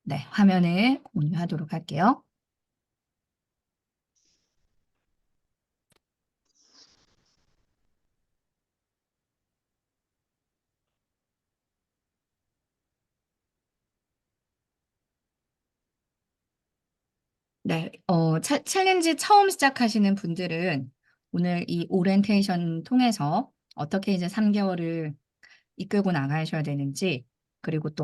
네, 화면을 공유하도록 할게요. 네, 챌린지 처음 시작하시는 분들은 오늘 이 오리엔테이션 통해서 어떻게 이제 3개월을 이끌고 나가셔야 되는지, 그리고 또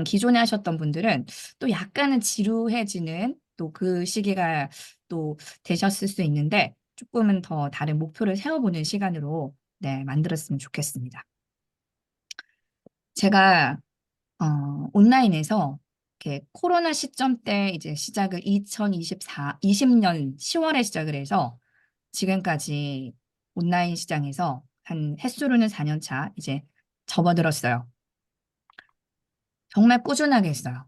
기존에 하셨던 분들은 또 약간은 지루해지는 또 그 시기가 또 되셨을 수 있는데, 조금은 더 다른 목표를 세워보는 시간으로 네, 만들었으면 좋겠습니다. 제가 온라인에서 이렇게 코로나 시점 때 이제 시작을 2020년 10월에 시작을 해서 지금까지 온라인 시장에서 한 햇수로는 4년 차 이제 접어들었어요. 정말 꾸준하게 했어요.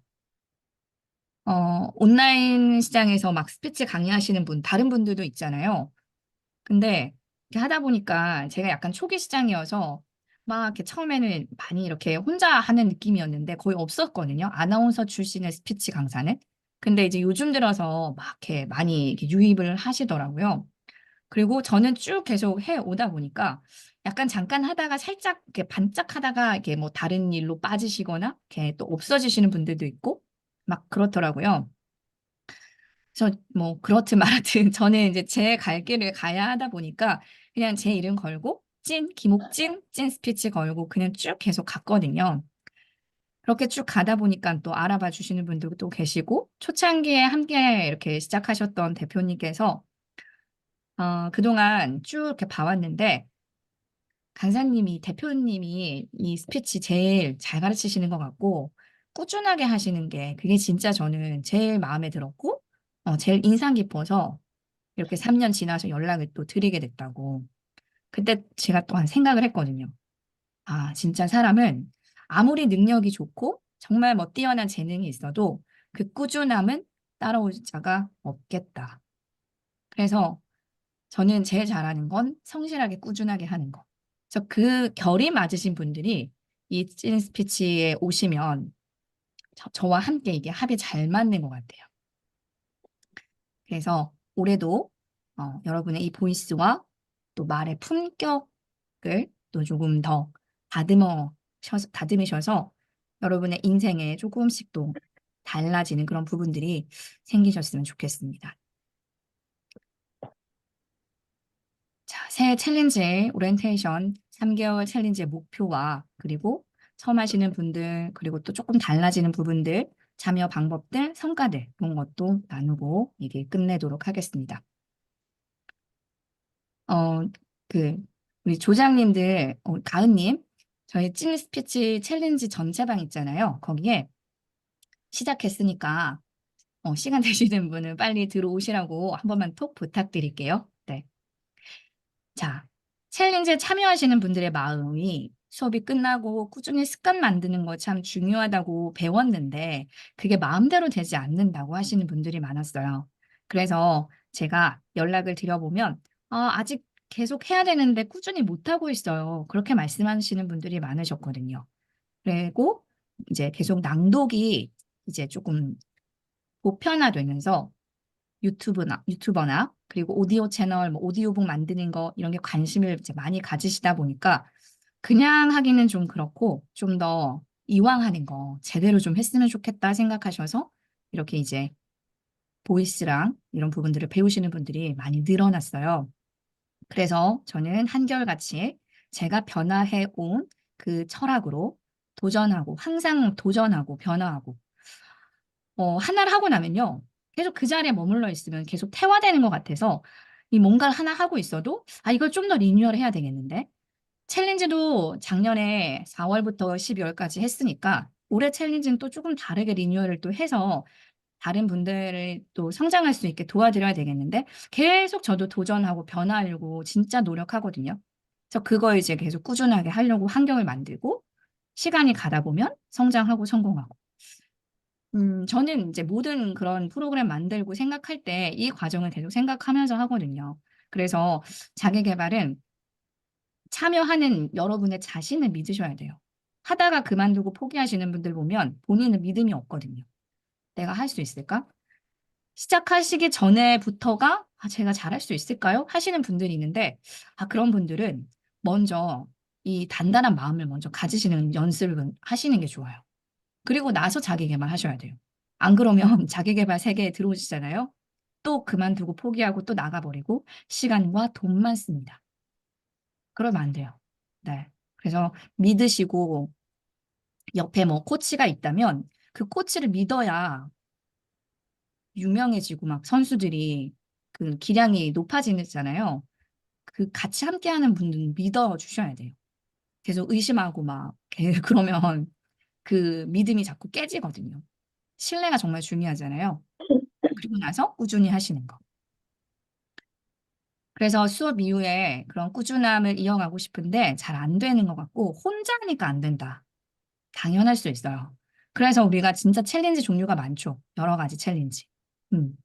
온라인 시장에서 막 스피치 강의하시는 다른 분들도 있잖아요. 근데 이렇게 하다 보니까 제가 약간 초기 시장이어서 막 이렇게 처음에는 많이 이렇게 혼자 하는 느낌이었는데 거의 없었거든요. 아나운서 출신의 스피치 강사는. 근데 이제 요즘 들어서 막 이렇게 많이 이렇게 유입을 하시더라고요. 그리고 저는 쭉 계속 해 오다 보니까 약간 잠깐 하다가 살짝 이렇게 반짝 하다가 이렇게 뭐 다른 일로 빠지시거나 이렇게 또 없어지시는 분들도 있고 막 그렇더라고요. 그래서 뭐 그렇든 말하든 저는 이제 제 갈 길을 가야 하다 보니까 그냥 제 이름 걸고 김옥진 찐 스피치 걸고 그냥 쭉 계속 갔거든요. 그렇게 쭉 가다 보니까 또 알아봐 주시는 분들도 또 계시고 초창기에 함께 이렇게 시작하셨던 대표님께서 그동안 쭉 이렇게 봐왔는데 강사님이 대표님이 이 스피치 제일 잘 가르치시는 것 같고 꾸준하게 하시는 게 그게 진짜 저는 제일 마음에 들었고 제일 인상 깊어서 이렇게 3년 지나서 연락을 또 드리게 됐다고. 그때 제가 또한 생각을 했거든요. 아, 진짜 사람은 아무리 능력이 좋고 정말 뭐 뛰어난 재능이 있어도 그 꾸준함은 따라올 자가 없겠다. 그래서 저는 제일 잘하는 건 성실하게 꾸준하게 하는 거. 그래서 그 결이 맞으신 분들이 이 찐 스피치에 오시면 저와 함께 이게 합이 잘 맞는 것 같아요. 그래서 올해도 여러분의 이 보이스와 또 말의 품격을 또 조금 더 다듬으셔서 여러분의 인생에 조금씩 또 달라지는 그런 부분들이 생기셨으면 좋겠습니다. 자, 새 챌린지 오리엔테이션 3개월 챌린지의 목표와 그리고 처음 하시는 분들 그리고 또 조금 달라지는 부분들 참여 방법들 성과들 이런 것도 나누고 얘기 끝내도록 하겠습니다. 어, 그 우리 조장님들 가은님 저희 찐 스피치 챌린지 전체방 있잖아요. 거기에 시작했으니까 시간 되시는 분은 빨리 들어오시라고 한 번만 톡 부탁드릴게요. 네. 자, 챌린지에 참여하시는 분들의 마음이 수업이 끝나고 꾸준히 습관 만드는 거 참 중요하다고 배웠는데 그게 마음대로 되지 않는다고 하시는 분들이 많았어요. 그래서 제가 연락을 드려보면 아직 계속 해야 되는데 꾸준히 못하고 있어요. 그렇게 말씀하시는 분들이 많으셨거든요. 그리고 이제 계속 낭독이 이제 조금 보편화되면서 유튜버나 그리고 오디오 채널, 뭐 오디오북 만드는 거 이런 게 관심을 이제 많이 가지시다 보니까 그냥 하기는 좀 그렇고 좀 더 이왕 하는 거 제대로 좀 했으면 좋겠다 생각하셔서 이렇게 이제 보이스랑 이런 부분들을 배우시는 분들이 많이 늘어났어요. 그래서 저는 한결같이 제가 변화해 온 그 철학으로 도전하고 항상 도전하고 변화하고 하나를 하고 나면요. 계속 그 자리에 머물러 있으면 계속 태화되는 것 같아서 이 뭔가를 하나 하고 있어도 이걸 좀 더 리뉴얼 해야 되겠는데 챌린지도 작년에 4월부터 12월까지 했으니까 올해 챌린지는 또 조금 다르게 리뉴얼을 또 해서 다른 분들을 또 성장할 수 있게 도와드려야 되겠는데 계속 저도 도전하고 변화하려고 진짜 노력하거든요. 그래서 그거 이제 계속 꾸준하게 하려고 환경을 만들고 시간이 가다 보면 성장하고 성공하고 저는 이제 모든 그런 프로그램 만들고 생각할 때 이 과정을 계속 생각하면서 하거든요. 그래서 자기 개발은 참여하는 여러분의 자신을 믿으셔야 돼요. 하다가 그만두고 포기하시는 분들 보면 본인은 믿음이 없거든요. 내가 할 수 있을까? 시작하시기 전에부터가 제가 잘할 수 있을까요? 하시는 분들이 있는데 그런 분들은 먼저 이 단단한 마음을 먼저 가지시는 연습을 하시는 게 좋아요. 그리고 나서 자기 개발하셔야 돼요. 안 그러면 자기 개발 세계에 들어오시잖아요. 또 그만두고 포기하고 또 나가버리고 시간과 돈만 씁니다. 그러면 안 돼요. 네. 그래서 믿으시고 옆에 뭐 코치가 있다면 그 코치를 믿어야 유명해지고 막 선수들이 그 기량이 높아지잖아요. 그 같이 함께하는 분들은 믿어 주셔야 돼요. 계속 의심하고 막 그러면 그 믿음이 자꾸 깨지거든요. 신뢰가 정말 중요하잖아요. 그리고 나서 꾸준히 하시는 거. 그래서 수업 이후에 그런 꾸준함을 이어가고 싶은데 잘 안 되는 것 같고 혼자 하니까 안 된다. 당연할 수 있어요. 그래서 우리가 진짜 챌린지 종류가 많죠. 여러 가지 챌린지. 음.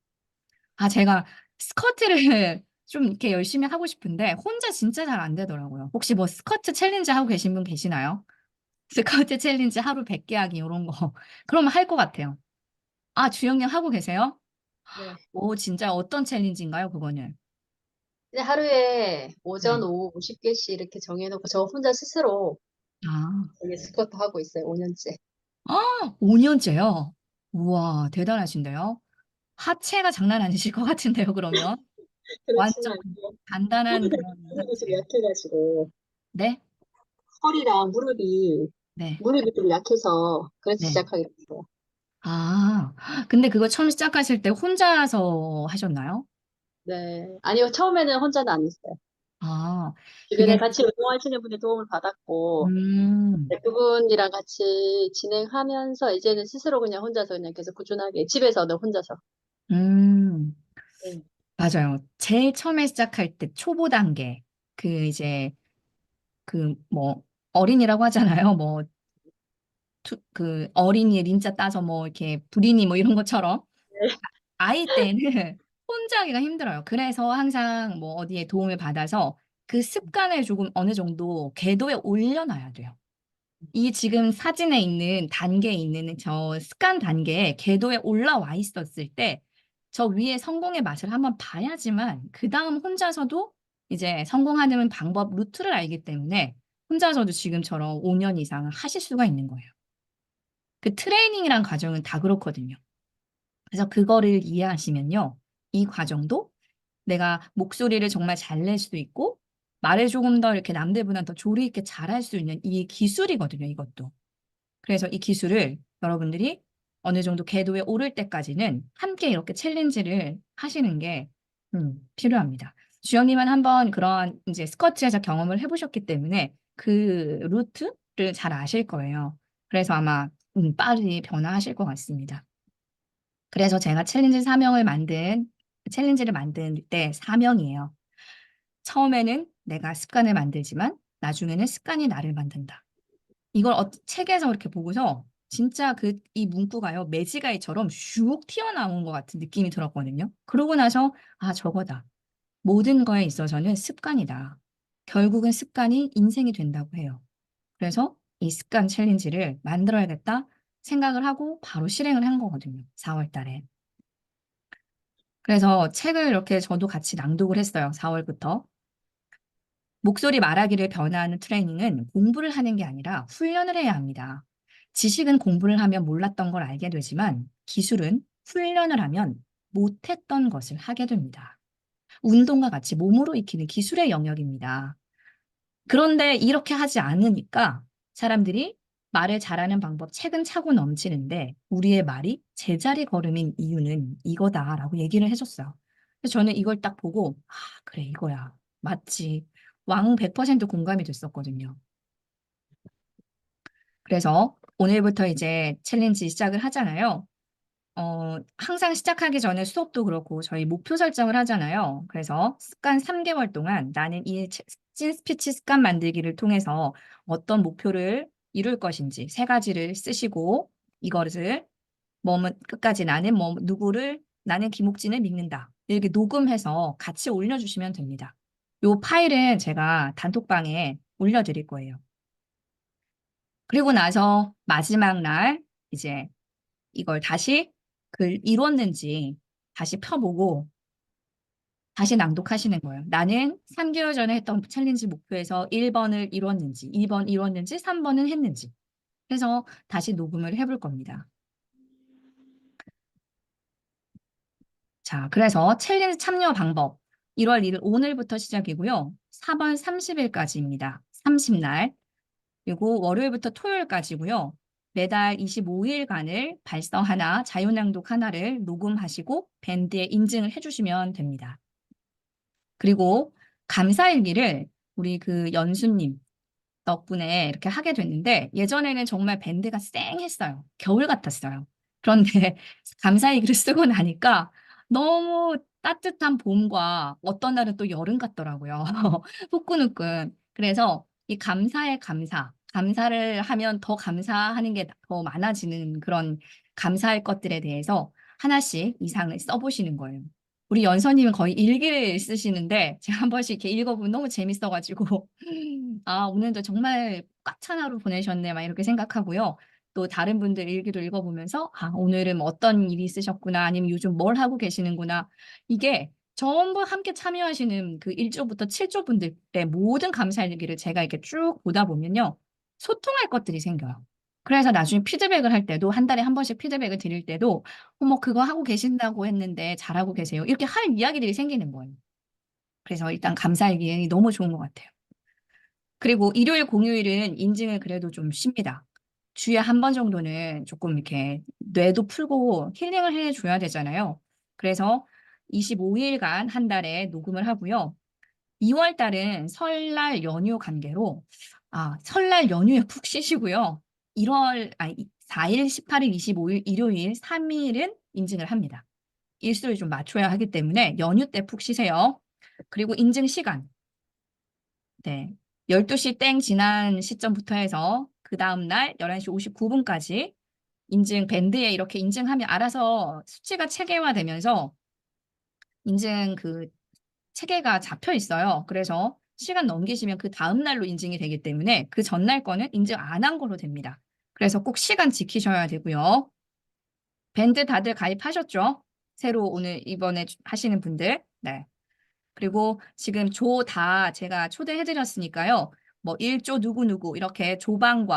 제가 스쿼트를 좀 이렇게 열심히 하고 싶은데 혼자 진짜 잘 안 되더라고요. 혹시 뭐 스쿼트 챌린지 하고 계신 분 계시나요? 스쿼트 챌린지 하루 100개 하기 이런 거. 그러면 할 것 같아요. 주영님 하고 계세요? 네. 오, 진짜 어떤 챌린지인가요, 그거는? 근데 하루에 오전, 네. 오후 50개씩 이렇게 정해놓고 저 혼자 스스로 아, 되게 스쿼트 하고 있어요. 5년째. 5년째요? 우와, 대단하신데요? 하체가 장난 아니실 것 같은데요, 그러면? 완전 그렇지는 않고 단단한 무릎이, 그런 무릎이 좀 하체. 약해가지고 네? 허리랑 네. 무릎이 좀 약해서 그래서 네. 시작하게 됐어요. 아, 근데 그거 처음 시작하실 때 혼자서 하셨나요? 네. 아니요. 처음에는 혼자는 안 했어요. 아, 그게, 주변에 같이 운동하시는 분의 도움을 받았고 음, 네, 그분이랑 같이 진행하면서 이제는 스스로 그냥 혼자서 그냥 계속 꾸준하게 집에서는 혼자서. 음, 네. 맞아요. 제일 처음에 시작할 때 초보 단계, 그 이제, 그 뭐, 어린이라고 하잖아요. 뭐, 그 어린이의 린자 따서 뭐, 이렇게 부리니 뭐 이런 것처럼. 아이 때는 혼자 하기가 힘들어요. 그래서 항상 뭐 어디에 도움을 받아서 그 습관을 조금 어느 정도 궤도에 올려놔야 돼요. 이 지금 사진에 있는 단계에 있는 저 습관 단계에 궤도에 올라와 있었을 때 저 위에 성공의 맛을 한번 봐야지만 그 다음 혼자서도 이제 성공하는 방법 루트를 알기 때문에 혼자서도 지금처럼 5년 이상 하실 수가 있는 거예요. 그 트레이닝이란 과정은 다 그렇거든요. 그래서 그거를 이해하시면요. 이 과정도 내가 목소리를 정말 잘 낼 수도 있고 말을 조금 더 이렇게 남들보다 더 조리 있게 잘할 수 있는 이 기술이거든요, 이것도. 그래서 이 기술을 여러분들이 어느 정도 궤도에 오를 때까지는 함께 이렇게 챌린지를 하시는 게 필요합니다. 주영님은 한번 그런 이제 스쿼트에서 경험을 해보셨기 때문에 그 루트를 잘 아실 거예요. 그래서 아마 빨리 변화하실 것 같습니다. 그래서 제가 챌린지를 만든 때 사명이에요. 처음에는 내가 습관을 만들지만 나중에는 습관이 나를 만든다. 이걸 책에서 이렇게 보고서 진짜 이 문구가요, 매지가이처럼 슉 튀어나온 것 같은 느낌이 들었거든요. 그러고 나서, 저거다. 모든 거에 있어서는 습관이다. 결국은 습관이 인생이 된다고 해요. 그래서 이 습관 챌린지를 만들어야겠다 생각을 하고 바로 실행을 한 거거든요. 4월 달에. 그래서 책을 이렇게 저도 같이 낭독을 했어요. 4월부터. 목소리 말하기를 변화하는 트레이닝은 공부를 하는 게 아니라 훈련을 해야 합니다. 지식은 공부를 하면 몰랐던 걸 알게 되지만 기술은 훈련을 하면 못했던 것을 하게 됩니다. 운동과 같이 몸으로 익히는 기술의 영역입니다. 그런데 이렇게 하지 않으니까 사람들이 말을 잘하는 방법 책은 차고 넘치는데 우리의 말이 제자리 걸음인 이유는 이거다라고 얘기를 해줬어요. 그래서 저는 이걸 딱 보고 그래 이거야. 맞지. 왕 100% 공감이 됐었거든요. 그래서 오늘부터 이제 챌린지 시작을 하잖아요. 항상 시작하기 전에 수업도 그렇고 저희 목표 설정을 하잖아요. 그래서 습관 3개월 동안 나는 이 찐 스피치 습관 만들기를 통해서 어떤 목표를 이룰 것인지 세 가지를 쓰시고 이것을 끝까지 나는 김옥진을 믿는다. 이렇게 녹음해서 같이 올려주시면 됩니다. 요 파일은 제가 단톡방에 올려드릴 거예요. 그리고 나서 마지막 날 이제 이걸 다시 이뤘는지 다시 펴보고 다시 낭독하시는 거예요. 나는 3개월 전에 했던 챌린지 목표에서 1번을 이뤘는지, 2번 이뤘는지, 3번은 했는지. 해서 다시 녹음을 해볼 겁니다. 자, 그래서 챌린지 참여 방법. 1월 1일 오늘부터 시작이고요. 4월 30일까지입니다. 30날. 그리고 월요일부터 토요일까지고요. 매달 25일간을 발성 하나, 자유낭독 하나를 녹음하시고 밴드에 인증을 해주시면 됩니다. 그리고 감사일기를 우리 그 연수님 덕분에 이렇게 하게 됐는데 예전에는 정말 밴드가 쌩했어요. 겨울 같았어요. 그런데 감사일기를 쓰고 나니까 너무 따뜻한 봄과 어떤 날은 또 여름 같더라고요. 후끈후끈. 그래서 이 감사의 감사, 감사를 하면 더 감사하는 게 더 많아지는 그런 감사할 것들에 대해서 하나씩 이상을 써보시는 거예요. 우리 연서님은 거의 일기를 쓰시는데 제가 한 번씩 이렇게 읽어보면 너무 재밌어가지고 아, 오늘도 정말 꽉 찬 하루 보내셨네 막 이렇게 생각하고요. 또 다른 분들 일기도 읽어보면서 아, 오늘은 뭐 어떤 일이 있으셨구나 아니면 요즘 뭘 하고 계시는구나 이게 전부 함께 참여하시는 그 1조부터 7조 분들의 모든 감사 일기를 제가 이렇게 쭉 보다 보면요. 소통할 것들이 생겨요. 그래서 나중에 피드백을 할 때도 한 달에 한 번씩 피드백을 드릴 때도 어머 그거 하고 계신다고 했는데 잘하고 계세요. 이렇게 할 이야기들이 생기는 거예요. 그래서 일단 감사일기 너무 좋은 것 같아요. 그리고 일요일, 공휴일은 인증을 그래도 좀 쉽니다. 주에 한 번 정도는 조금 이렇게 뇌도 풀고 힐링을 해줘야 되잖아요. 그래서 25일간 한 달에 녹음을 하고요. 2월 달은 설날 연휴 관계로 설날 연휴에 푹 쉬시고요. 4일, 18일, 25일, 일요일 3일은 인증을 합니다. 일수를 좀 맞춰야 하기 때문에 연휴 때 푹 쉬세요. 그리고 인증 시간. 네. 12시 땡 지난 시점부터 해서 그 다음날 11시 59분까지 인증 밴드에 이렇게 인증하면 알아서 수치가 체계화되면서 인증 그 체계가 잡혀 있어요. 그래서 시간 넘기시면 그 다음날로 인증이 되기 때문에 그 전날 거는 인증 안 한 걸로 됩니다. 그래서 꼭 시간 지키셔야 되고요. 밴드 다들 가입하셨죠? 새로 오늘 이번에 하시는 분들. 네. 그리고 지금 조 다 제가 초대해드렸으니까요. 뭐 1조 누구누구 이렇게 조방은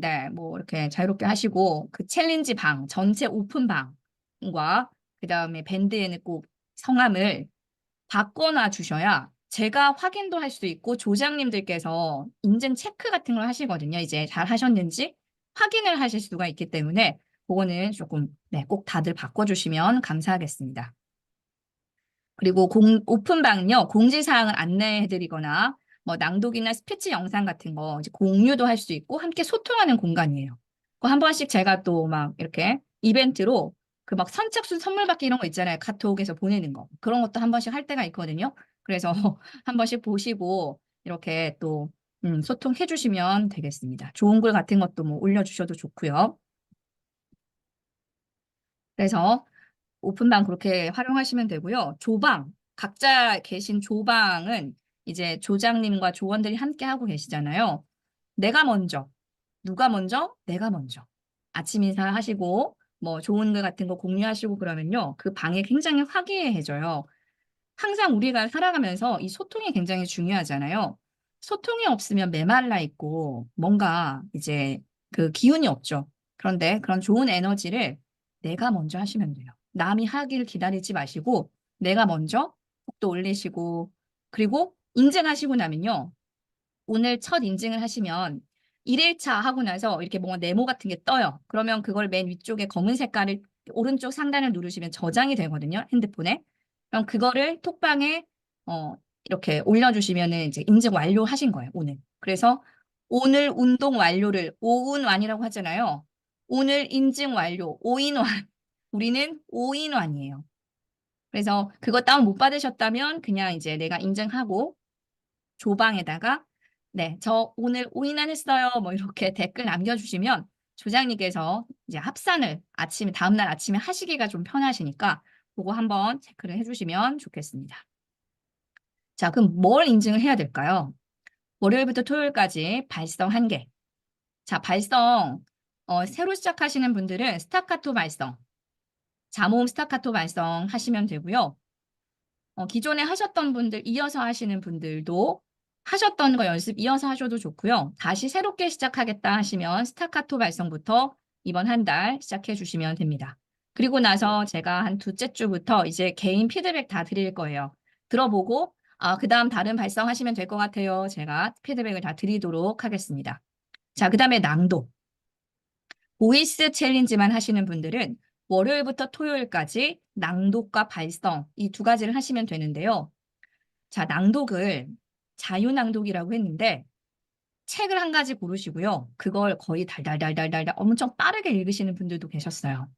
네, 뭐 이렇게 자유롭게 하시고 그 챌린지 방, 전체 오픈 방과 그다음에 밴드에는 꼭 성함을 바꿔놔 주셔야 제가 확인도 할 수 있고 조장님들께서 인증 체크 같은 걸 하시거든요. 이제 잘 하셨는지 확인을 하실 수가 있기 때문에 그거는 조금 네, 꼭 다들 바꿔주시면 감사하겠습니다. 그리고 오픈방은요, 공지사항을 안내해드리거나, 뭐, 낭독이나 스피치 영상 같은 거 이제 공유도 할 수 있고, 함께 소통하는 공간이에요. 그 한 번씩 제가 또 막 이렇게 이벤트로 그 막 선착순 선물 받기 이런 거 있잖아요. 카톡에서 보내는 거. 그런 것도 한 번씩 할 때가 있거든요. 그래서 한 번씩 보시고, 이렇게 또, 소통해 주시면 되겠습니다. 좋은 글 같은 것도 뭐 올려주셔도 좋고요. 그래서 오픈방 그렇게 활용하시면 되고요. 조방, 각자 계신 조방은 이제 조장님과 조원들이 함께 하고 계시잖아요. 내가 먼저, 누가 먼저? 내가 먼저. 아침 인사하시고 뭐 좋은 글 같은 거 공유하시고 그러면요. 그 방이 굉장히 화기애애해져요. 항상 우리가 살아가면서 이 소통이 굉장히 중요하잖아요. 소통이 없으면 메말라 있고 뭔가 이제 그 기운이 없죠. 그런데 그런 좋은 에너지를 내가 먼저 하시면 돼요. 남이 하기를 기다리지 마시고 내가 먼저 속도 올리시고 그리고 인증하시고 나면요. 오늘 첫 인증을 하시면 1일차 하고 나서 이렇게 뭔가 네모 같은 게 떠요. 그러면 그걸 맨 위쪽에 검은 색깔을 오른쪽 상단을 누르시면 저장이 되거든요. 핸드폰에. 그럼 그거를 톡방에 어, 이렇게 올려주시면은 이제 인증 완료하신 거예요. 오늘. 그래서 오늘 운동 완료를 오운완이라고 하잖아요. 오늘 인증 완료 오인완. 우리는 오인완이에요. 그래서 그거 다운 못 받으셨다면 그냥 이제 내가 인증하고 조방에다가 네, 저 오늘 오인환 했어요. 뭐 이렇게 댓글 남겨주시면 조장님께서 이제 합산을 다음날 아침에 하시기가 좀 편하시니까 그거 한번 체크를 해주시면 좋겠습니다. 자, 그럼 뭘 인증을 해야 될까요? 월요일부터 토요일까지 발성 1개. 자, 발성 새로 시작하시는 분들은 스타카토 발성, 자모음 스타카토 발성 하시면 되고요. 기존에 하셨던 분들, 이어서 하시는 분들도 하셨던 거 연습 이어서 하셔도 좋고요. 다시 새롭게 시작하겠다 하시면 스타카토 발성부터 이번 한 달 시작해 주시면 됩니다. 그리고 나서 제가 한 두째 주부터 이제 개인 피드백 다 드릴 거예요. 들어보고, 그 다음 다른 발성하시면 될 것 같아요. 제가 피드백을 다 드리도록 하겠습니다. 자, 그 다음에 낭독. 보이스 챌린지만 하시는 분들은 월요일부터 토요일까지 낭독과 발성 이 두 가지를 하시면 되는데요. 자, 낭독을 자유낭독이라고 했는데 책을 한 가지 고르시고요. 그걸 거의 달달달달달 엄청 빠르게 읽으시는 분들도 계셨어요.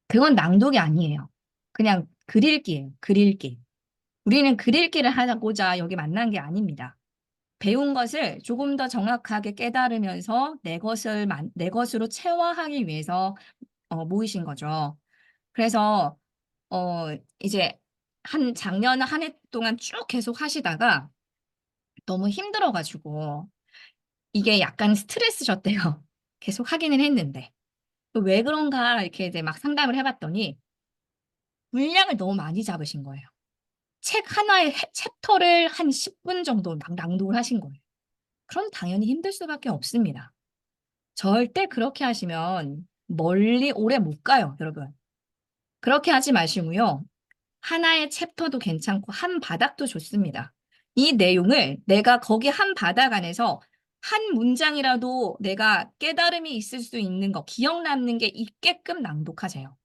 그건 낭독이 아니에요. 그냥 글 읽기예요. 글 읽기. 우리는 글 읽기를 하고자 여기 만난 게 아닙니다. 배운 것을 조금 더 정확하게 깨달으면서 내 것으로 체화하기 위해서 모이신 거죠. 그래서 이제 작년 한 해 동안 쭉 계속 하시다가 너무 힘들어가지고 이게 약간 스트레스셨대요. 계속 하기는 했는데 왜 그런가 이렇게 이제 막 상담을 해봤더니 분량을 너무 많이 잡으신 거예요. 책 하나의 챕터를 한 10분 정도 낭독을 하신 거예요. 그럼 당연히 힘들 수밖에 없습니다. 절대 그렇게 하시면 멀리 오래 못 가요, 여러분. 그렇게 하지 마시고요. 하나의 챕터도 괜찮고 한 바닥도 좋습니다. 이 내용을 내가 거기 한 바닥 안에서 한 문장이라도 내가 깨달음이 있을 수 있는 거, 기억 남는 게 있게끔 낭독하세요.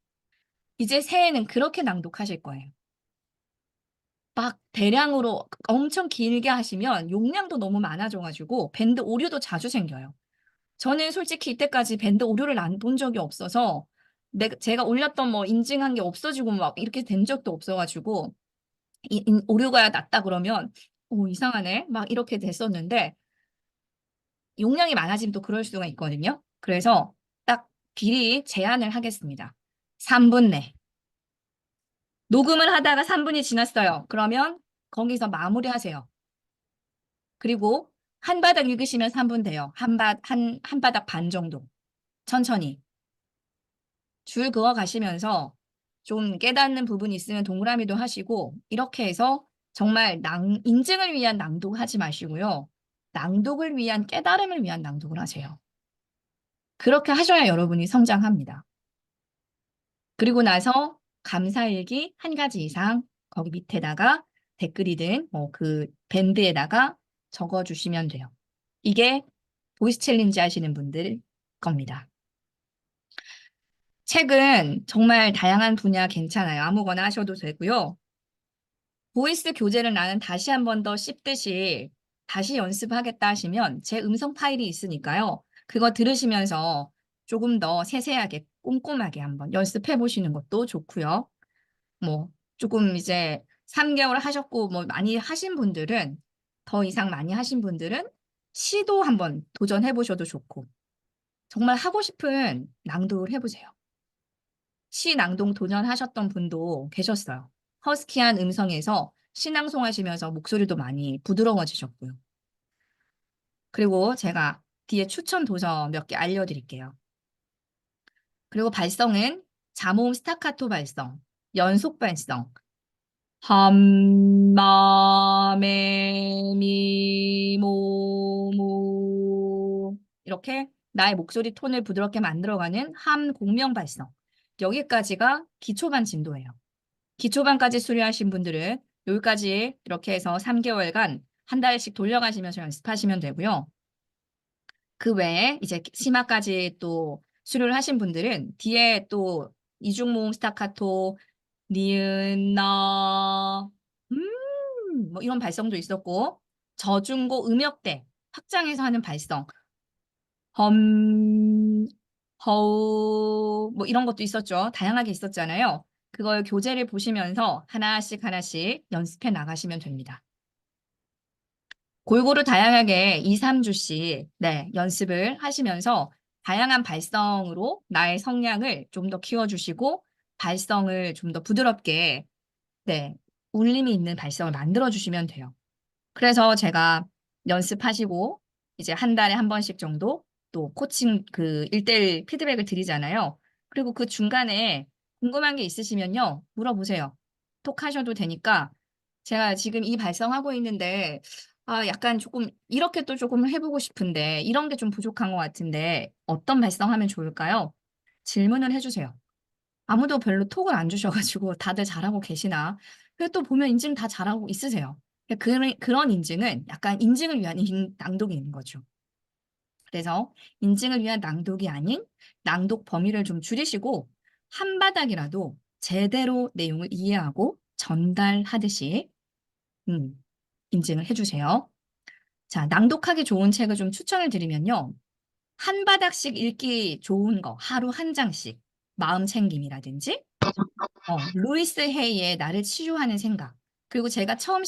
이제 새해는 그렇게 낭독하실 거예요. 막 대량으로 엄청 길게 하시면 용량도 너무 많아져가지고 밴드 오류도 자주 생겨요. 저는 솔직히 이때까지 밴드 오류를 안 본 적이 없어서 제가 올렸던 뭐 인증한 게 없어지고 막 이렇게 된 적도 없어가지고 오류가 낮다 그러면 이상하네 막 이렇게 됐었는데 용량이 많아지면 또 그럴 수가 있거든요. 그래서 딱 길이 제한을 하겠습니다. 3분 내. 녹음을 하다가 3분이 지났어요. 그러면 거기서 마무리하세요. 그리고 한 바닥 읽으시면 3분 돼요. 한 바닥 반 정도. 천천히. 줄 그어 가시면서 좀 깨닫는 부분이 있으면 동그라미도 하시고 이렇게 해서 정말 인증을 위한 낭독 하지 마시고요. 낭독을 위한 깨달음을 위한 낭독을 하세요. 그렇게 하셔야 여러분이 성장합니다. 그리고 나서 감사일기 한 가지 이상 거기 밑에다가 댓글이든 뭐 그 밴드에다가 적어주시면 돼요. 이게 보이스 챌린지 하시는 분들 겁니다. 책은 정말 다양한 분야 괜찮아요. 아무거나 하셔도 되고요. 보이스 교재를 나는 다시 한 번 더 씹듯이 다시 연습하겠다 하시면 제 음성 파일이 있으니까요. 그거 들으시면서 조금 더 세세하게 꼼꼼하게 한번 연습해 보시는 것도 좋고요. 뭐 조금 이제 3개월 하셨고 뭐 많이 하신 분들은 더 이상 많이 하신 분들은 시도 한번 도전해 보셔도 좋고 정말 하고 싶은 낭독을 해보세요. 시 낭독 도전하셨던 분도 계셨어요. 허스키한 음성에서 시낭송하시면서 목소리도 많이 부드러워지셨고요. 그리고 제가 뒤에 추천 도서 몇 개 알려드릴게요. 그리고 발성은 자모음 스타카토 발성, 연속 발성, 함마메미모무 이렇게 나의 목소리 톤을 부드럽게 만들어가는 함 공명 발성. 여기까지가 기초반 진도예요. 기초반까지 수료하신 분들은 여기까지 이렇게 해서 3개월간 한 달씩 돌려가시면서 연습하시면 되고요. 그 외에 이제 심화까지 또 수료를 하신 분들은 뒤에 또 이중모음 스타카토, 니은, 나, 뭐 이런 발성도 있었고 저중고 음역대 확장해서 하는 발성, 험, 허우 뭐 이런 것도 있었죠. 다양하게 있었잖아요. 그걸 교재를 보시면서 하나씩 하나씩 연습해 나가시면 됩니다. 골고루 다양하게 2, 3주씩 네, 연습을 하시면서 다양한 발성으로 나의 성량을 좀 더 키워주시고 발성을 좀 더 부드럽게 네, 울림이 있는 발성을 만들어 주시면 돼요. 그래서 제가 연습하시고 이제 한 달에 한 번씩 정도 또 코칭 그 1대1 피드백을 드리잖아요. 그리고 그 중간에 궁금한 게 있으시면요. 물어보세요. 톡 하셔도 되니까 제가 지금 이 발성하고 있는데 약간 조금 이렇게 또 조금 해보고 싶은데 이런 게 좀 부족한 것 같은데 어떤 발성하면 좋을까요? 질문을 해주세요. 아무도 별로 톡을 안 주셔가지고 다들 잘하고 계시나? 그리고 또 보면 인증 다 잘하고 있으세요. 그런 인증은 약간 인증을 위한 낭독이 있는 거죠. 그래서 인증을 위한 낭독이 아닌 낭독 범위를 좀 줄이시고 한 바닥이라도 제대로 내용을 이해하고 전달하듯이 음, 인증을 해주세요. 자, 낭독하기 좋은 책을 좀 추천을 드리면요. 한 바닥씩 읽기 좋은 거, 하루 한 장씩, 마음 챙김이라든지, 루이스 헤이의 나를 치유하는 생각. 그리고 제가 처음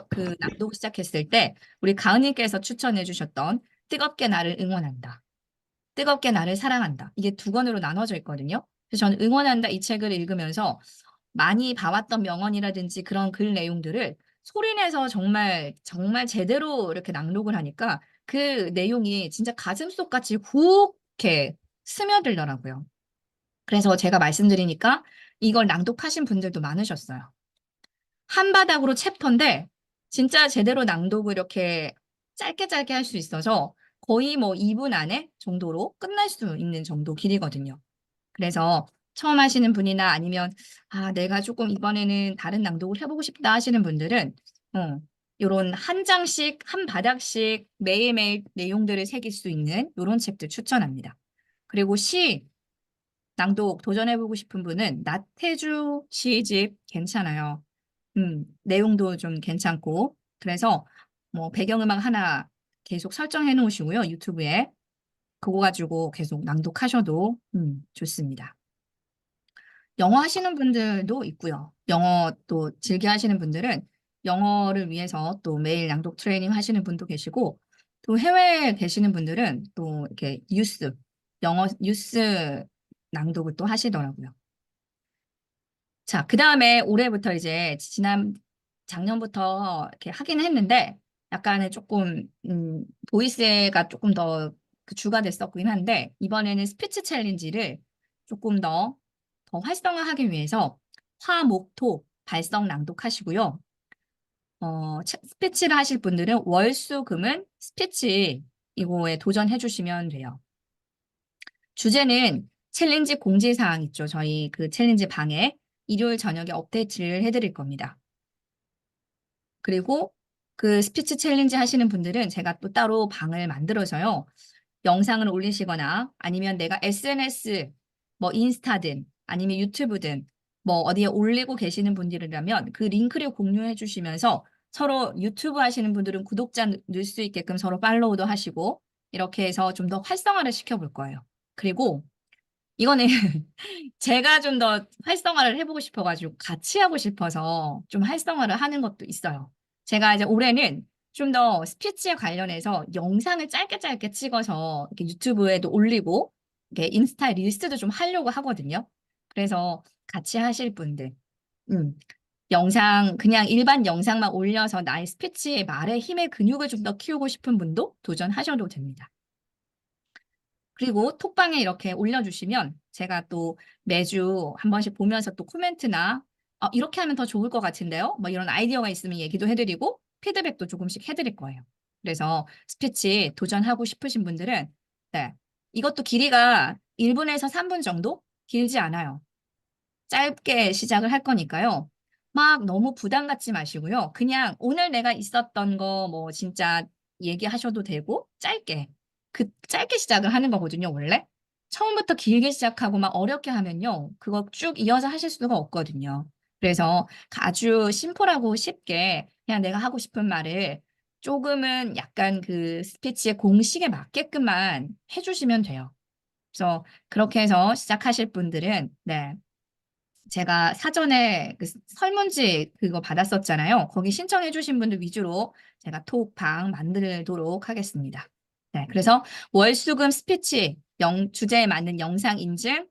그 낭독 시작했을 때, 우리 가은님께서 추천해 주셨던 뜨겁게 나를 응원한다. 뜨겁게 나를 사랑한다. 이게 두 권으로 나눠져 있거든요. 그래서 저는 응원한다 이 책을 읽으면서 많이 봐왔던 명언이라든지 그런 글 내용들을 소리내서 정말 정말 제대로 이렇게 낭독을 하니까 그 내용이 진짜 가슴속 같이 훅 이렇게 스며들더라고요. 그래서 제가 말씀드리니까 이걸 낭독하신 분들도 많으셨어요. 한 바닥으로 챕터인데 진짜 제대로 낭독을 이렇게 짧게 짧게 할 수 있어서 거의 뭐 2분 안에 정도로 끝날 수 있는 정도 길이거든요. 그래서 처음 하시는 분이나 아니면 내가 조금 이번에는 다른 낭독을 해보고 싶다 하시는 분들은 요런 한 장씩 한 바닥씩 매일매일 내용들을 새길 수 있는 요런 책들 추천합니다. 그리고 시 낭독 도전해보고 싶은 분은 나태주 시집 괜찮아요. 내용도 좀 괜찮고 그래서 뭐 배경음악 하나 계속 설정해 놓으시고요. 유튜브에 그거 가지고 계속 낭독하셔도 좋습니다. 영어 하시는 분들도 있고요. 영어 또 즐겨 하시는 분들은 영어를 위해서 또 매일 낭독 트레이닝 하시는 분도 계시고 또 해외에 계시는 분들은 또 이렇게 영어 뉴스 낭독을 또 하시더라고요. 자, 그 다음에 올해부터 이제 작년부터 이렇게 하긴 했는데 약간의 조금, 보이스가 조금 더그 주가 됐었긴 한데 이번에는 스피치 챌린지를 조금 더 활성화하기 위해서 화, 목, 토, 발성 낭독하시고요. 스피치를 하실 분들은 월, 수, 금은 스피치 이거에 도전해 주시면 돼요. 주제는 챌린지 공지사항 있죠. 저희 그 챌린지 방에 일요일 저녁에 업데이트를 해드릴 겁니다. 그리고 그 스피치 챌린지 하시는 분들은 제가 또 따로 방을 만들어서요. 영상을 올리시거나 아니면 내가 SNS, 뭐 인스타든 아니면 유튜브든 뭐 어디에 올리고 계시는 분들이라면 그 링크를 공유해 주시면서 서로 유튜브 하시는 분들은 구독자 늘 수 있게끔 서로 팔로우도 하시고 이렇게 해서 좀 더 활성화를 시켜볼 거예요. 그리고 이거는 제가 좀 더 활성화를 해보고 싶어가지고 같이 하고 싶어서 좀 활성화를 하는 것도 있어요. 제가 이제 올해는 좀 더 스피치에 관련해서 영상을 짧게 짧게 찍어서 이렇게 유튜브에도 올리고 이렇게 인스타 릴스도 좀 하려고 하거든요. 그래서 같이 하실 분들, 음, 영상 그냥 일반 영상만 올려서 나의 스피치의 말의 힘의 근육을 좀 더 키우고 싶은 분도 도전하셔도 됩니다. 그리고 톡방에 이렇게 올려주시면 제가 또 매주 한 번씩 보면서 또 코멘트나 이렇게 하면 더 좋을 것 같은데요. 뭐 이런 아이디어가 있으면 얘기도 해드리고 피드백도 조금씩 해드릴 거예요. 그래서 스피치 도전하고 싶으신 분들은 네, 이것도 길이가 1분에서 3분 정도 길지 않아요. 짧게 시작을 할 거니까요. 막 너무 부담 갖지 마시고요. 그냥 오늘 내가 있었던 거 뭐 진짜 얘기하셔도 되고 짧게 짧게 시작을 하는 거거든요, 원래. 처음부터 길게 시작하고 막 어렵게 하면요. 그거 쭉 이어서 하실 수가 없거든요. 그래서 아주 심플하고 쉽게 그냥 내가 하고 싶은 말을 조금은 약간 그 스피치의 공식에 맞게끔만 해주시면 돼요. 그래서 그렇게 해서 시작하실 분들은 네. 제가 사전에 그 설문지 그거 받았었잖아요. 거기 신청해 주신 분들 위주로 제가 톡방 만들도록 하겠습니다. 네, 그래서 월수금 스피치 주제에 맞는 영상 인증,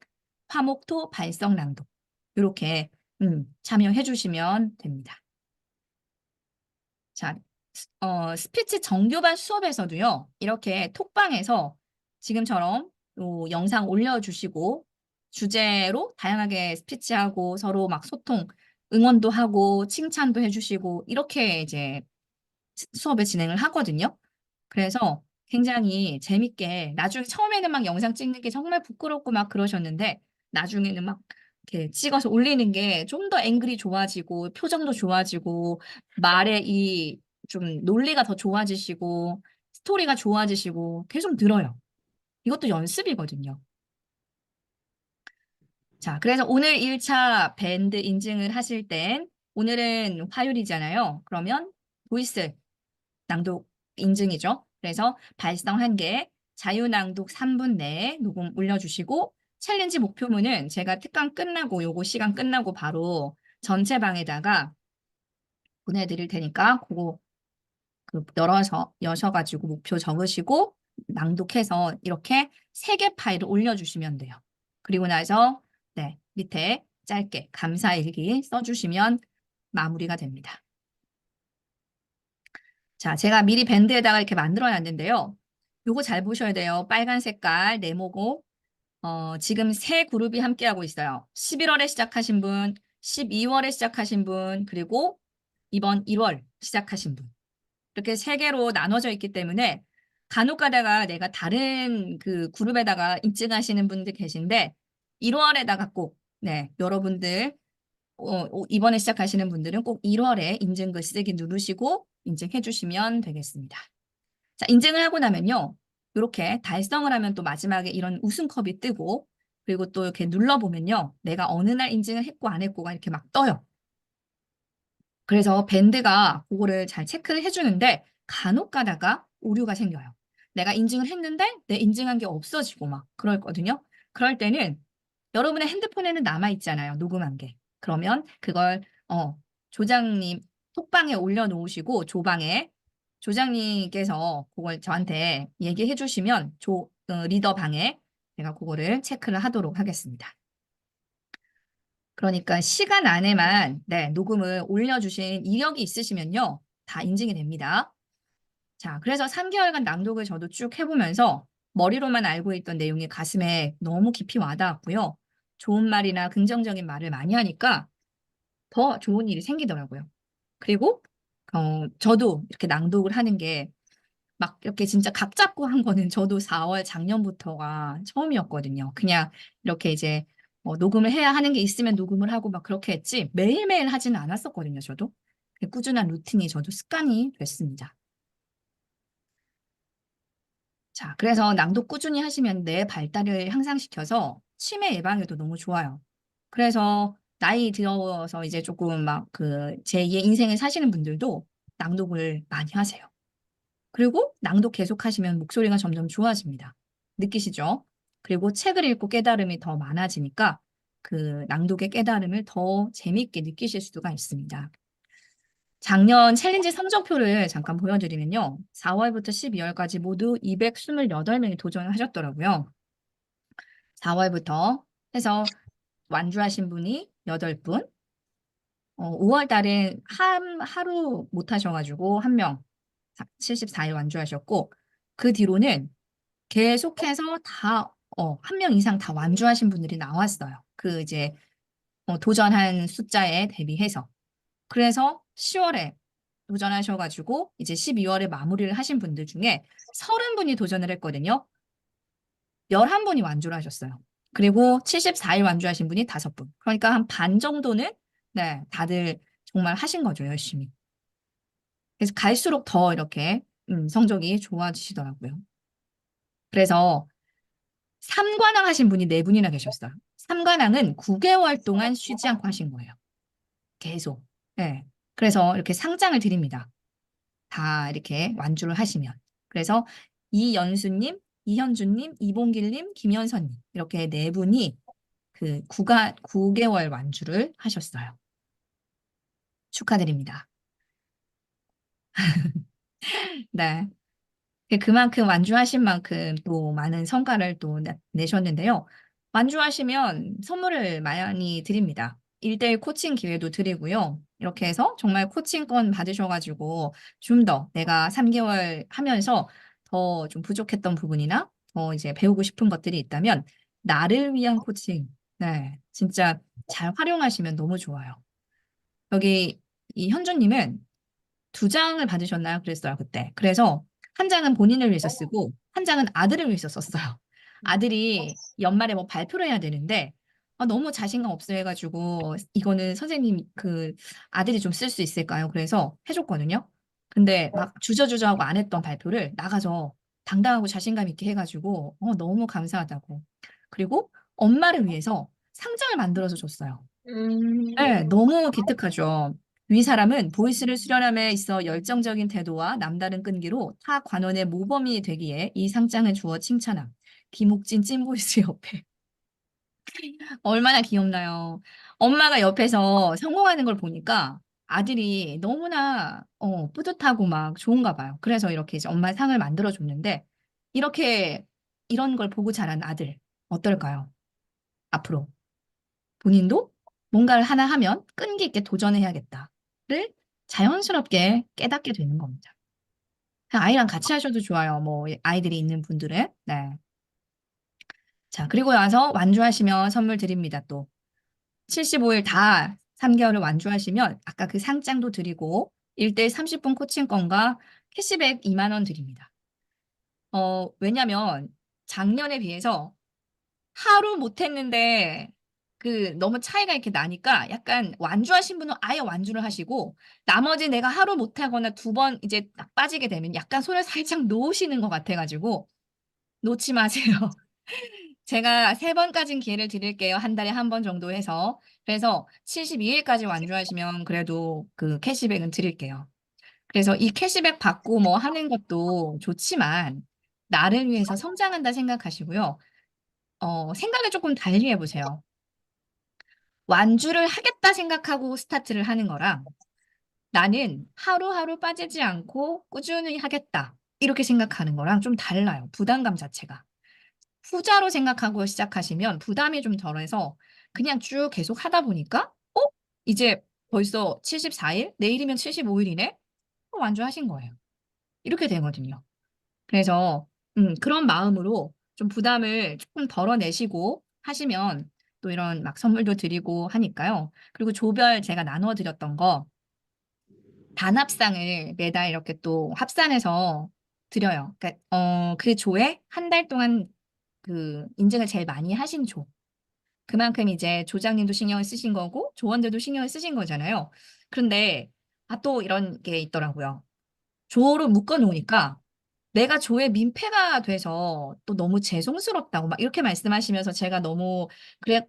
화목토 발성 낭독 이렇게 참여해 주시면 됩니다. 자, 스피치 정교반 수업에서도요. 이렇게 톡방에서 지금처럼 또 영상 올려주시고 주제로 다양하게 스피치하고 서로 막 소통, 응원도 하고 칭찬도 해주시고 이렇게 이제 수업을 진행을 하거든요. 그래서 굉장히 재밌게 나중에 처음에는 막 영상 찍는 게 정말 부끄럽고 막 그러셨는데 나중에는 막 이렇게 찍어서 올리는 게 좀 더 앵글이 좋아지고 표정도 좋아지고 말의 이 좀 논리가 더 좋아지시고 스토리가 좋아지시고 계속 늘어요. 이것도 연습이거든요. 자, 그래서 오늘 1차 밴드 인증을 하실 땐 오늘은 화요일이잖아요. 그러면 보이스 낭독 인증이죠. 그래서 발성 1개, 자유낭독 3분 내에 녹음 올려주시고 챌린지 목표문은 제가 특강 끝나고 요거 시간 끝나고 바로 전체 방에다가 보내드릴 테니까 그거 여셔가지고 목표 적으시고 낭독해서 이렇게 3개 파일을 올려주시면 돼요. 그리고 나서 네, 밑에 짧게 감사일기 써주시면 마무리가 됩니다. 자, 제가 미리 밴드에다가 이렇게 만들어 놨는데요. 요거 잘 보셔야 돼요. 빨간 색깔 네모고 지금 세 그룹이 함께하고 있어요. 11월에 시작하신 분, 12월에 시작하신 분, 그리고 이번 1월 시작하신 분. 이렇게 세 개로 나눠져 있기 때문에 간혹 가다가 내가 다른 그 그룹에다가 입증하시는 분들 계신데 1월에다가 꼭 네, 여러분들 이번에 시작하시는 분들은 꼭 1월에 인증글 쓰기 누르시고 인증해 주시면 되겠습니다. 자, 인증을 하고 나면요. 이렇게 달성을 하면 또 마지막에 이런 웃음컵이 뜨고 그리고 또 이렇게 눌러보면요. 내가 어느 날 인증을 했고 안 했고가 이렇게 막 떠요. 그래서 밴드가 그거를 잘 체크를 해주는데 간혹 가다가 오류가 생겨요. 내가 인증을 했는데 내 인증한 게 없어지고 막 그럴거든요. 그럴 때는 여러분의 핸드폰에는 남아있잖아요. 녹음한 게. 그러면 그걸 조장님 톡방에 올려놓으시고 조방에 조장님께서 그걸 저한테 얘기해 주시면 리더 방에 제가 그거를 체크를 하도록 하겠습니다. 그러니까 시간 안에만 네, 녹음을 올려주신 이력이 있으시면요. 다 인증이 됩니다. 자, 그래서 3개월간 낭독을 저도 쭉 해보면서 머리로만 알고 있던 내용이 가슴에 너무 깊이 와닿았고요. 좋은 말이나 긍정적인 말을 많이 하니까 더 좋은 일이 생기더라고요. 그리고 저도 이렇게 낭독을 하는 게 막 이렇게 진짜 각 잡고 한 거는 저도 4월 작년부터가 처음이었거든요. 그냥 이렇게 이제 녹음을 해야 하는 게 있으면 녹음을 하고 막 그렇게 했지 매일매일 하지는 않았었거든요. 저도. 꾸준한 루틴이 저도 습관이 됐습니다. 자, 그래서 낭독 꾸준히 하시면 뇌 발달을 향상시켜서 치매 예방에도 너무 좋아요. 그래서 나이 들어서 이제 조금 막 그 제2의 인생을 사시는 분들도 낭독을 많이 하세요. 그리고 낭독 계속 하시면 목소리가 점점 좋아집니다. 느끼시죠? 그리고 책을 읽고 깨달음이 더 많아지니까 그 낭독의 깨달음을 더 재미있게 느끼실 수가 있습니다. 작년 챌린지 성적표를 잠깐 보여드리면요. 4월부터 12월까지 모두 228명이 도전을 하셨더라고요. 4월부터 해서 완주하신 분이 8분, 5월 달에 하루 못 하셔가지고 한 명 74일 완주하셨고 그 뒤로는 계속해서 다, 한 명 이상 다 완주하신 분들이 나왔어요. 그 이제 도전한 숫자에 대비해서. 그래서 10월에 도전하셔가지고 이제 12월에 마무리를 하신 분들 중에 30분이 도전을 했거든요. 11분이 완주를 하셨어요. 그리고 74일 완주하신 분이 5분. 그러니까 한 반 정도는 네, 다들 정말 하신 거죠, 열심히. 그래서 갈수록 더 이렇게 성적이 좋아지시더라고요. 그래서 삼관왕 하신 분이 4분이나 계셨어요. 삼관왕은 9개월 동안 쉬지 않고 하신 거예요. 계속. 네. 그래서 이렇게 상장을 드립니다. 다 이렇게 완주를 하시면. 그래서 이연수님, 이현주님, 이봉길님, 김현선님 이렇게 4분이 그 9개월 완주를 하셨어요. 축하드립니다. 네. 그만큼 완주하신 만큼 또 많은 성과를 또 내셨는데요. 완주하시면 선물을 많이 드립니다. 1대1 코칭 기회도 드리고요. 이렇게 해서 정말 코칭권 받으셔가지고 좀 더 내가 3개월 하면서 더 좀 부족했던 부분이나 더 이제 배우고 싶은 것들이 있다면 나를 위한 코칭, 네, 진짜 잘 활용하시면 너무 좋아요. 여기 이 현주님은 두 장을 받으셨나요? 그랬어요, 그때. 그래서 한 장은 본인을 위해서 쓰고 한 장은 아들을 위해서 썼어요. 아들이 연말에 뭐 발표를 해야 되는데 너무 자신감 없어 해가지고 이거는 선생님 그 아들이 좀 쓸 수 있을까요? 그래서 해줬거든요. 근데 막 주저주저하고 안 했던 발표를 나가서 당당하고 자신감 있게 해가지고 너무 감사하다고. 그리고 엄마를 위해서 상장을 만들어서 줬어요. 네, 음, 너무 기특하죠. 위 사람은 보이스를 수련함에 있어 열정적인 태도와 남다른 끈기로 타 관원의 모범이 되기에 이 상장을 주어 칭찬함. 김옥진 찐보이스 옆에. 얼마나 귀엽나요? 엄마가 옆에서 성공하는 걸 보니까 아들이 너무나 뿌듯하고 막 좋은가 봐요. 그래서 이렇게 이제 엄마 상을 만들어 줬는데 이렇게 이런 걸 보고 자란 아들 어떨까요? 앞으로. 본인도 뭔가를 하나 하면 끈기 있게 도전해야겠다를 자연스럽게 깨닫게 되는 겁니다. 그냥 아이랑 같이 하셔도 좋아요. 뭐 아이들이 있는 분들은. 네. 자, 그리고 나서 완주하시면 선물 드립니다. 또 75일 다 3개월을 완주하시면 아까 그 상장도 드리고 1대1 30분 코칭권과 캐시백 2만 원 드립니다. 왜냐면 작년에 비해서 하루 못했는데 그 너무 차이가 이렇게 나니까 약간 완주하신 분은 아예 완주를 하시고 나머지 내가 하루 못하거나 두 번 이제 딱 빠지게 되면 약간 손을 살짝 놓으시는 것 같아가지고 놓지 마세요. 제가 세 번까진 기회를 드릴게요. 한 달에 한 번 정도 해서. 그래서 72일까지 완주하시면 그래도 그 캐시백은 드릴게요. 그래서 이 캐시백 받고 뭐 하는 것도 좋지만 나를 위해서 성장한다 생각하시고요. 생각을 조금 달리 해보세요. 완주를 하겠다 생각하고 스타트를 하는 거랑 나는 하루하루 빠지지 않고 꾸준히 하겠다. 이렇게 생각하는 거랑 좀 달라요. 부담감 자체가. 후자로 생각하고 시작하시면 부담이 좀 덜해서 그냥 쭉 계속 하다 보니까, 이제 벌써 74일? 내일이면 75일이네? 완주하신 거예요. 이렇게 되거든요. 그래서, 그런 마음으로 좀 부담을 조금 덜어내시고 하시면 또 이런 막 선물도 드리고 하니까요. 그리고 조별 제가 나눠 드렸던 거, 단합상을 매달 이렇게 또 합산해서 드려요. 그러니까, 그 조에 한 달 동안 그 인증을 제일 많이 하신 조. 그만큼 이제 조장님도 신경을 쓰신 거고 조원들도 신경을 쓰신 거잖아요. 그런데 또 이런 게 있더라고요. 조로 묶어 놓으니까 내가 조의 민폐가 돼서 또 너무 죄송스럽다고 막 이렇게 말씀하시면서 제가 너무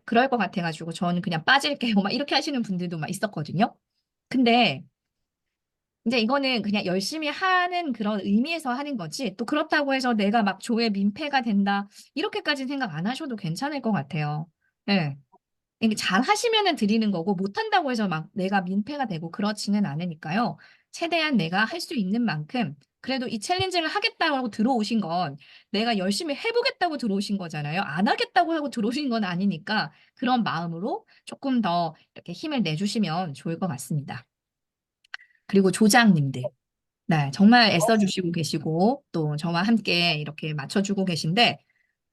그럴 것 같아가지고 저는 그냥 빠질게요. 막 이렇게 하시는 분들도 막 있었거든요. 근데 이제 이거는 그냥 열심히 하는 그런 의미에서 하는 거지. 또 그렇다고 해서 내가 막 조의 민폐가 된다. 이렇게까지는 생각 안 하셔도 괜찮을 것 같아요. 네. 이게 잘 하시면은 드리는 거고 못한다고 해서 막 내가 민폐가 되고 그렇지는 않으니까요. 최대한 내가 할 수 있는 만큼 그래도 이 챌린지를 하겠다고 하고 들어오신 건 내가 열심히 해보겠다고 들어오신 거잖아요. 안 하겠다고 하고 들어오신 건 아니니까 그런 마음으로 조금 더 이렇게 힘을 내주시면 좋을 것 같습니다. 그리고 조장님들. 네, 정말 애써주시고 계시고 또 저와 함께 이렇게 맞춰주고 계신데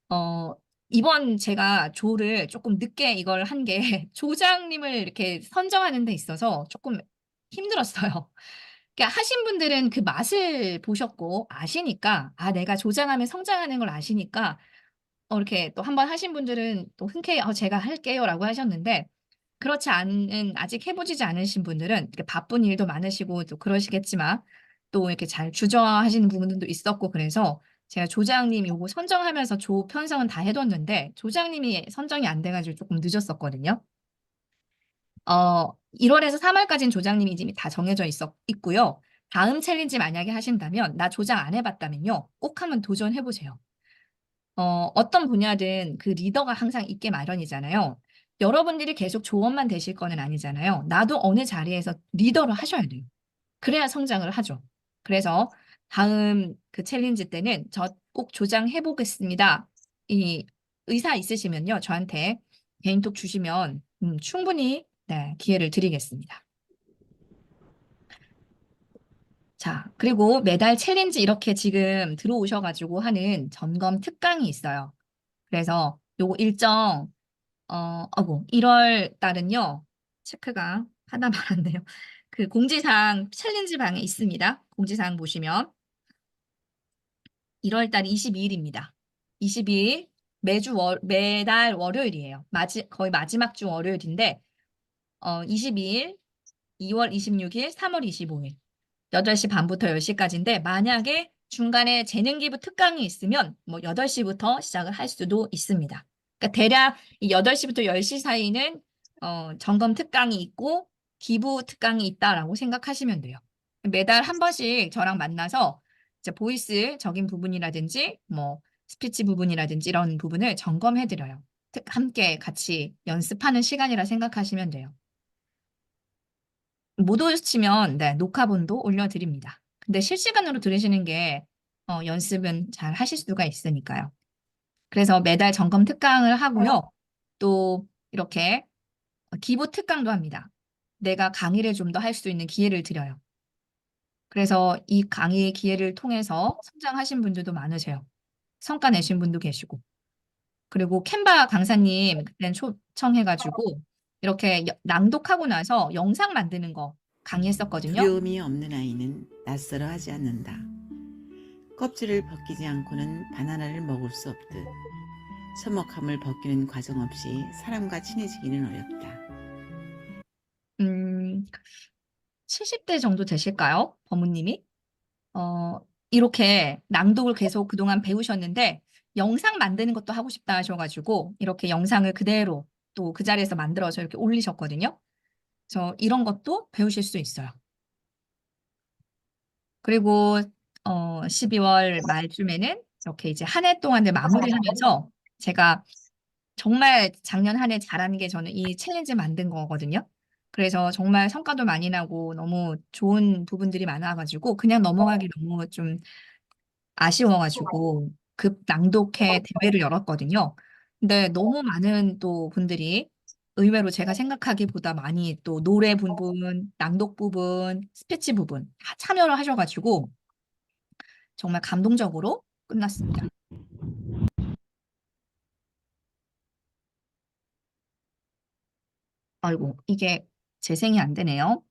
어, 이번 제가 조를 조금 늦게 이걸 한 게 조장님을 이렇게 선정하는 데 있어서 조금 힘들었어요. 그러니까 하신 분들은 그 맛을 보셨고 아시니까 내가 조장하면 성장하는 걸 아시니까 이렇게 또 한 번 하신 분들은 또 흔쾌히 제가 할게요라고 하셨는데 그렇지 않은 아직 해보지지 않으신 분들은 이렇게 바쁜 일도 많으시고 또 그러시겠지만 또 이렇게 잘 주저하시는 부분도 있었고 그래서 제가 조장님 요거 선정하면서 조 편성은 다 해뒀는데 조장님이 선정이 안 돼가지고 조금 늦었었거든요. 1월에서 3월까지는 조장님이 이미 다 정해져 있고요. 다음 챌린지 만약에 하신다면 나 조장 안 해봤다면요. 꼭 한번 도전해보세요. 어떤 분야든 그 리더가 항상 있게 마련이잖아요. 여러분들이 계속 조언만 되실 거는 아니잖아요. 나도 어느 자리에서 리더를 하셔야 돼요. 그래야 성장을 하죠. 그래서 다음 그 챌린지 때는 저 꼭 조장해 보겠습니다. 이 의사 있으시면요. 저한테 개인톡 주시면 충분히 네, 기회를 드리겠습니다. 자, 그리고 매달 챌린지 이렇게 지금 들어오셔가지고 하는 점검 특강이 있어요. 그래서 요거 일정, 아이고, 1월 달은요, 체크가 하나 말았네요. 그 공지사항 챌린지 방에 있습니다. 공지사항 보시면 1월 달 22일입니다. 22일, 매달 월요일이에요. 거의 마지막 주 월요일인데, 22일, 2월 26일, 3월 25일. 8시 반부터 10시까지인데 만약에 중간에 재능 기부 특강이 있으면 뭐 8시부터 시작을 할 수도 있습니다. 그러니까 대략 이 8시부터 10시 사이는 점검 특강이 있고 기부 특강이 있다라고 생각하시면 돼요. 매달 한 번씩 저랑 만나서 이제 보이스적인 부분이라든지 뭐 스피치 부분이라든지 이런 부분을 점검해 드려요. 함께 같이 연습하는 시간이라 생각하시면 돼요. 못 오시면 네, 녹화본도 올려드립니다. 근데 실시간으로 들으시는 게 연습은 잘 하실 수가 있으니까요. 그래서 매달 점검 특강을 하고요. 또 이렇게 기부 특강도 합니다. 내가 강의를 좀 더 할 수 있는 기회를 드려요. 그래서 이 강의 기회를 통해서 성장하신 분들도 많으세요. 성과 내신 분도 계시고. 그리고 캔바 강사님 그때 초청해가지고 이렇게 낭독하고 나서 영상 만드는 거 강의했었거든요. 두려움이 없는 아이는 낯설어하지 않는다. 껍질을 벗기지 않고는 바나나를 먹을 수 없듯 서먹함을 벗기는 과정 없이 사람과 친해지기는 어렵다. 70대 정도 되실까요? 버무님이? 어, 이렇게 낭독을 계속 그동안 배우셨는데 영상 만드는 것도 하고 싶다 하셔가지고 이렇게 영상을 그대로 또 그 자리에서 만들어서 이렇게 올리셨거든요. 그래서 이런 것도 배우실 수 있어요. 그리고 12월 말쯤에는 이렇게 이제 한 해 동안을 마무리하면서 제가 정말 작년 한 해 잘한 게 저는 이 챌린지 만든 거거든요. 그래서 정말 성과도 많이 나고 너무 좋은 부분들이 많아가지고 그냥 넘어가기 너무 좀 아쉬워가지고 급 낭독회 대회를 열었거든요. 근데 너무 많은 또 분들이 의외로 제가 생각하기보다 많이 또 노래 부분, 낭독 부분, 스피치 부분 다 참여를 하셔가지고 정말 감동적으로 끝났습니다. 아이고, 이게 재생이 안 되네요.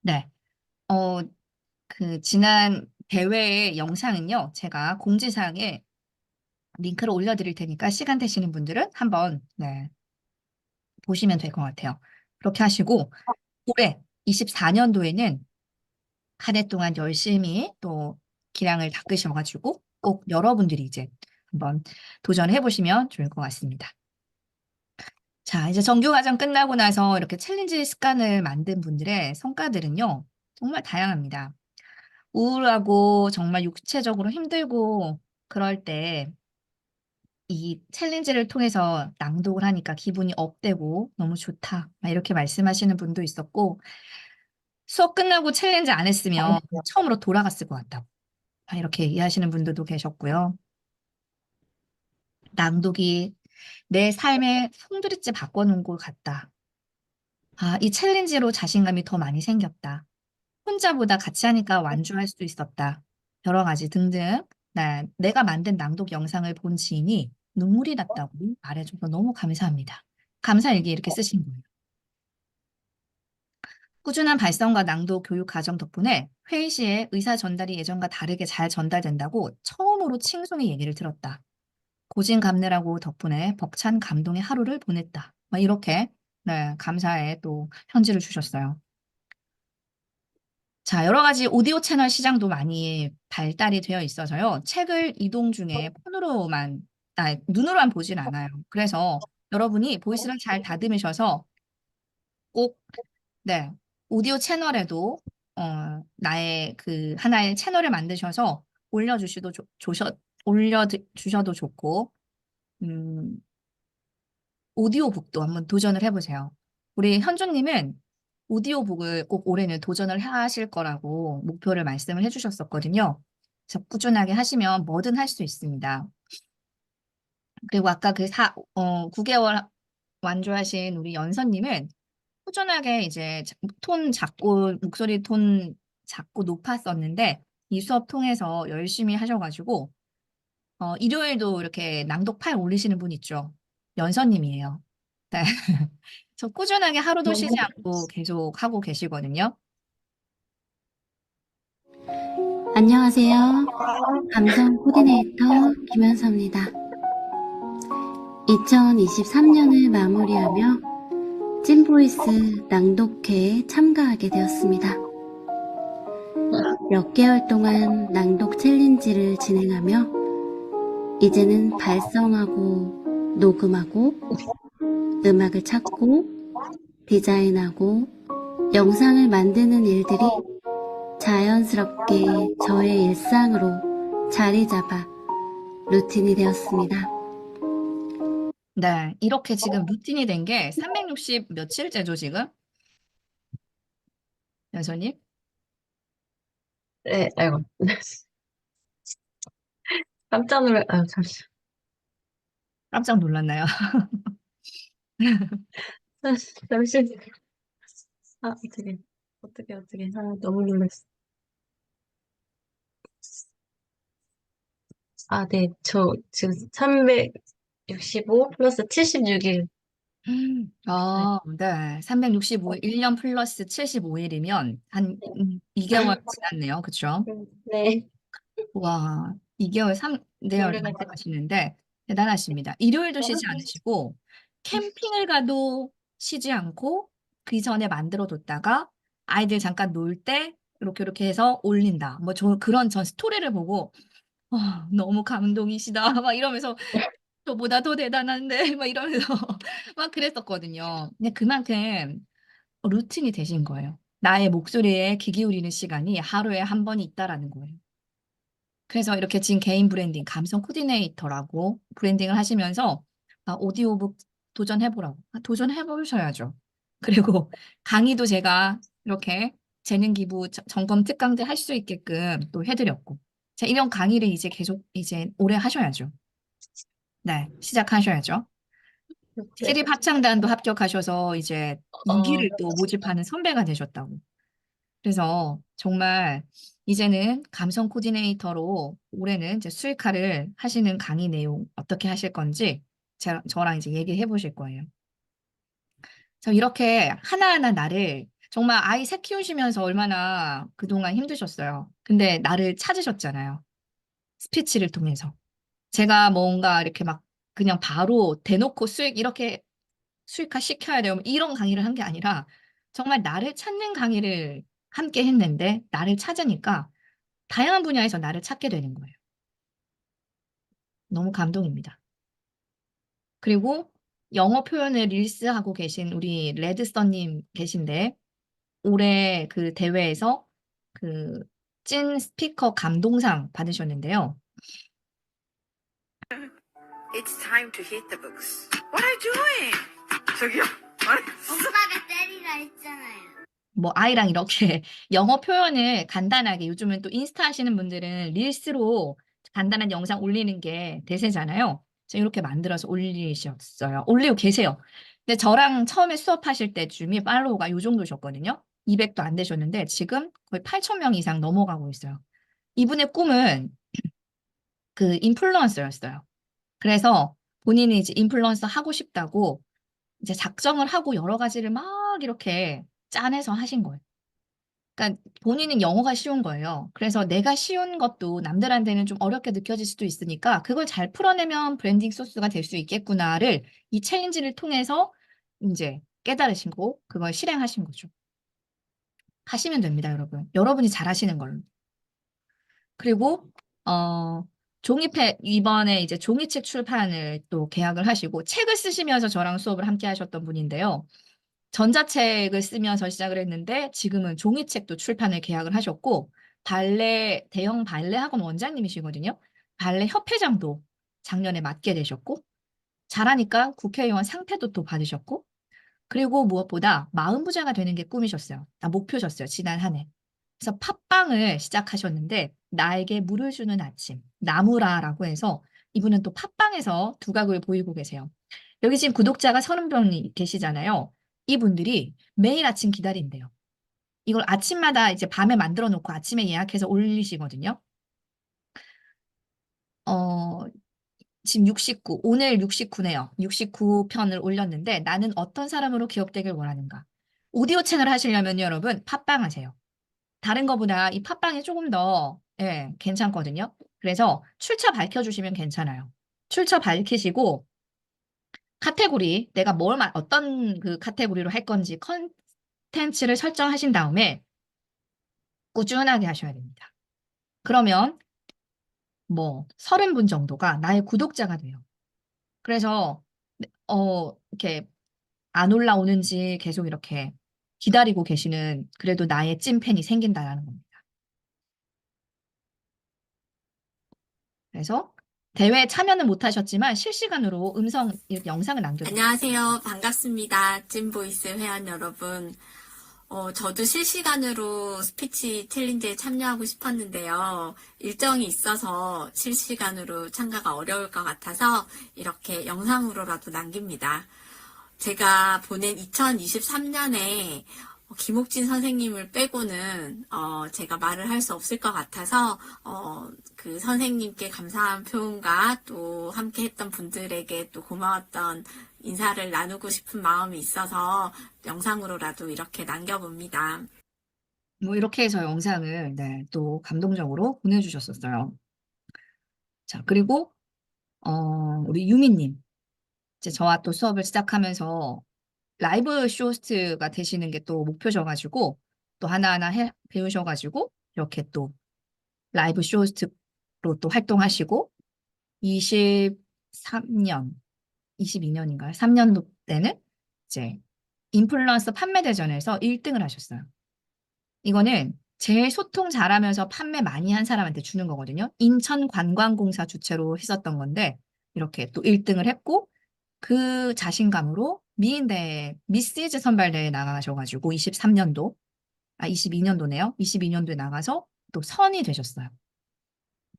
네. 어, 그 지난 대회의 영상은요, 제가 공지사항에 링크를 올려드릴 테니까 시간 되시는 분들은 한번 네, 보시면 될 것 같아요. 그렇게 하시고 올해 24년도에는 한 해 동안 열심히 또 기량을 닦으셔가지고 꼭 여러분들이 이제 한번 도전해 보시면 좋을 것 같습니다. 자, 이제 정규 과정 끝나고 나서 이렇게 챌린지 습관을 만든 분들의 성과들은요, 정말 다양합니다. 우울하고 정말 육체적으로 힘들고 그럴 때 이 챌린지를 통해서 낭독을 하니까 기분이 업되고 너무 좋다. 막 이렇게 말씀하시는 분도 있었고, 수업 끝나고 챌린지 안 했으면 처음으로 돌아갔을 것 같다고. 막 이렇게 얘기하시는 분들도 계셨고요. 낭독이 내 삶의 송두리째 바꿔놓은 것 같다. 아, 이 챌린지로 자신감이 더 많이 생겼다. 혼자보다 같이 하니까 완주할 수 있었다. 여러 가지 등등. 내가 만든 낭독 영상을 본 지인이 눈물이 났다고 말해줘서 너무 감사합니다. 감사 일기 이렇게 쓰신 거예요. 꾸준한 발성과 낭독 교육 과정 덕분에 회의 시에 의사 전달이 예전과 다르게 잘 전달된다고 처음으로 칭송의 얘기를 들었다. 고진감래라고 덕분에 벅찬 감동의 하루를 보냈다. 막 이렇게 네, 감사의 또 편지를 주셨어요. 자, 여러 가지 오디오 채널 시장도 많이 발달이 되어 있어서요. 책을 이동 중에 폰으로만, 눈으로만 보진 않아요. 그래서 여러분이 보이스를 잘 다듬으셔서 꼭, 네, 오디오 채널에도, 나의 그 하나의 채널을 만드셔서 올려주셔도 좋고, 음, 오디오북도 한번 도전을 해보세요. 우리 현주님은 오디오북을 꼭 올해는 도전을 하실 거라고 목표를 말씀을 해주셨었거든요. 그래서 꾸준하게 하시면 뭐든 할 수 있습니다. 그리고 아까 9개월 완주하신 우리 연서님은 꾸준하게 이제 톤 작고, 목소리 톤 작고 높았었는데, 이 수업 통해서 열심히 하셔가지고, 일요일도 이렇게 낭독 파일 올리시는 분 있죠. 연서님이에요. 네. 저 꾸준하게 하루도 쉬지 않고 계속 하고 계시거든요. 안녕하세요. 감성 코디네이터 김현서입니다. 2023년을 마무리하며 찐보이스 낭독회에 참가하게 되었습니다. 몇 개월 동안 낭독 챌린지를 진행하며 이제는 발성하고 녹음하고 음악을 찾고 디자인하고 영상을 만드는 일들이 자연스럽게 저의 일상으로 자리 잡아 루틴이 되었습니다. 네. 이렇게 지금 루틴이 된 게 360 며칠째죠, 지금? 연서님? 네, 아이고. 깜짝 잠시. 깜짝 놀랐나요? 잠시. 어떻게. 너무 놀랐어. 네, 저 지금 365 플러스 76일. 네. 365일, 1년 플러스 75일이면 한 2개월 지났네요. 그쵸? 네, 와, 2개월, 3개월 오래가지고. 하시는데 대단하십니다. 일요일도 쉬지 않으시고 캠핑을 가도 쉬지 않고 그 전에 만들어 뒀다가 아이들 잠깐 놀 때 이렇게 해서 올린다. 뭐 그런 전 스토리를 보고 너무 감동이시다. 막 이러면서 저보다 더 대단한데 막 이러면서 막 그랬었거든요. 근데 그만큼 루틴이 되신 거예요. 나의 목소리에 귀 기울이는 시간이 하루에 한 번이 있다라는 거예요. 그래서 이렇게 지금 개인 브랜딩, 감성 코디네이터라고 브랜딩을 하시면서 오디오북 도전해보라고. 도전해보셔야죠. 그리고 강의도 제가 이렇게 재능 기부 점검 특강들 할 수 있게끔 또 해드렸고. 자, 이런 강의를 이제 계속 이제 오래 하셔야죠. 네, 시작하셔야죠. 네. 시립 합창단도 합격하셔서 이제 2기를 또 모집하는 선배가 되셨다고. 그래서 정말 이제는 감성 코디네이터로 올해는 이제 수익화를 하시는 강의 내용 어떻게 하실 건지 저랑 이제 얘기해 보실 거예요. 그래서 이렇게 하나하나 나를 정말 아이 새 키우시면서 얼마나 그동안 힘드셨어요. 근데 나를 찾으셨잖아요. 스피치를 통해서. 제가 뭔가 이렇게 막 그냥 바로 대놓고 이렇게 수익화 시켜야 돼요. 이런 강의를 한 게 아니라 정말 나를 찾는 강의를 함께 했는데 나를 찾으니까 다양한 분야에서 나를 찾게 되는 거예요. 너무 감동입니다. 그리고 영어 표현을 릴스하고 계신 우리 레드썬님 계신데 올해 그 대회에서 그 찐 스피커 감동상 받으셨는데요. It's time to hit the books. What are you doing? 저기요. 오빠가 때리라 했잖아요. 뭐 아이랑 이렇게 영어 표현을 간단하게 요즘은 또 인스타 하시는 분들은 릴스로 간단한 영상 올리는 게 대세잖아요. 그래서 이렇게 만들어서 올리셨어요. 올리고 계세요. 근데 저랑 처음에 수업하실 때쯤이 팔로우가 요 정도셨거든요. 200도 안 되셨는데 지금 거의 8,000명 이상 넘어가고 있어요. 이분의 꿈은 그 인플루언서였어요. 그래서 본인이 이제 인플루언서 하고 싶다고 이제 작정을 하고 여러 가지를 막 이렇게 짜내서 하신 거예요. 그러니까 본인은 영어가 쉬운 거예요. 그래서 내가 쉬운 것도 남들한테는 좀 어렵게 느껴질 수도 있으니까 그걸 잘 풀어내면 브랜딩 소스가 될 수 있겠구나를 이 챌린지를 통해서 이제 깨달으신 거, 그걸 실행하신 거죠. 하시면 됩니다, 여러분. 여러분이 잘하시는 걸로. 그리고 이번에 이제 종이책 출판을 또 계약을 하시고 책을 쓰시면서 저랑 수업을 함께 하셨던 분인데요. 전자책을 쓰면서 시작을 했는데 지금은 종이책도 출판을 계약을 하셨고 대형 발레 학원 원장님이시거든요. 발레 협회장도 작년에 맡게 되셨고 잘하니까 국회의원 상패도 또 받으셨고 그리고 무엇보다 40부자가 되는 게 꿈이셨어요. 목표셨어요. 지난 한 해. 그래서 팟빵을 시작하셨는데 나에게 물을 주는 아침, 나무라라고 해서 이분은 또 팟빵에서 두각을 보이고 계세요. 여기 지금 구독자가 30명이 계시잖아요. 이분들이 매일 아침 기다린대요. 이걸 아침마다 이제 밤에 만들어 놓고 아침에 예약해서 올리시거든요. 어, 지금 69, 오늘 69네요. 69편을 올렸는데 나는 어떤 사람으로 기억되길 원하는가? 오디오 채널 하시려면 여러분 팟빵 하세요. 다른 거보다 이 팟빵이 조금 더 예, 괜찮거든요. 그래서 출처 밝혀주시면 괜찮아요. 출처 밝히시고 카테고리 내가 어떤 그 카테고리로 할 건지 컨텐츠를 설정하신 다음에 꾸준하게 하셔야 됩니다. 그러면 뭐 30분 정도가 나의 구독자가 돼요. 그래서 이렇게 안 올라오는지 계속 이렇게 기다리고 계시는 그래도 나의 찐팬이 생긴다라는 겁니다. 그래서 대회에 참여는 못하셨지만 실시간으로 음성 영상을 남겨주세요. 안녕하세요. 반갑습니다. 찐보이스 회원 여러분. 저도 실시간으로 스피치 챌린지에 참여하고 싶었는데요. 일정이 있어서 실시간으로 참가가 어려울 것 같아서 이렇게 영상으로라도 남깁니다. 제가 보낸 2023년에 김옥진 선생님을 빼고는 제가 말을 할 수 없을 것 같아서 그 선생님께 감사한 표현과 또 함께 했던 분들에게 또 고마웠던 인사를 나누고 싶은 마음이 있어서 영상으로라도 이렇게 남겨봅니다. 뭐 이렇게 해서 영상을 네, 또 감동적으로 보내주셨었어요. 자, 그리고 우리 유미님 이제 저와 또 수업을 시작하면서 라이브 쇼호스트가 되시는 게 또 목표셔가지고 또 하나하나 배우셔가지고 이렇게 또 라이브 쇼호스트로 또 활동하시고 23년, 22년인가요? 3년도 때는 이제 인플루언서 판매 대전에서 1등을 하셨어요. 이거는 제일 소통 잘하면서 판매 많이 한 사람한테 주는 거거든요. 인천관광공사 주최로 했었던 건데 이렇게 또 1등을 했고 그 자신감으로 미인대회 미시즈 선발대회에 나가셔가지고 22년도네요. 22년도에 나가서 또 선이 되셨어요.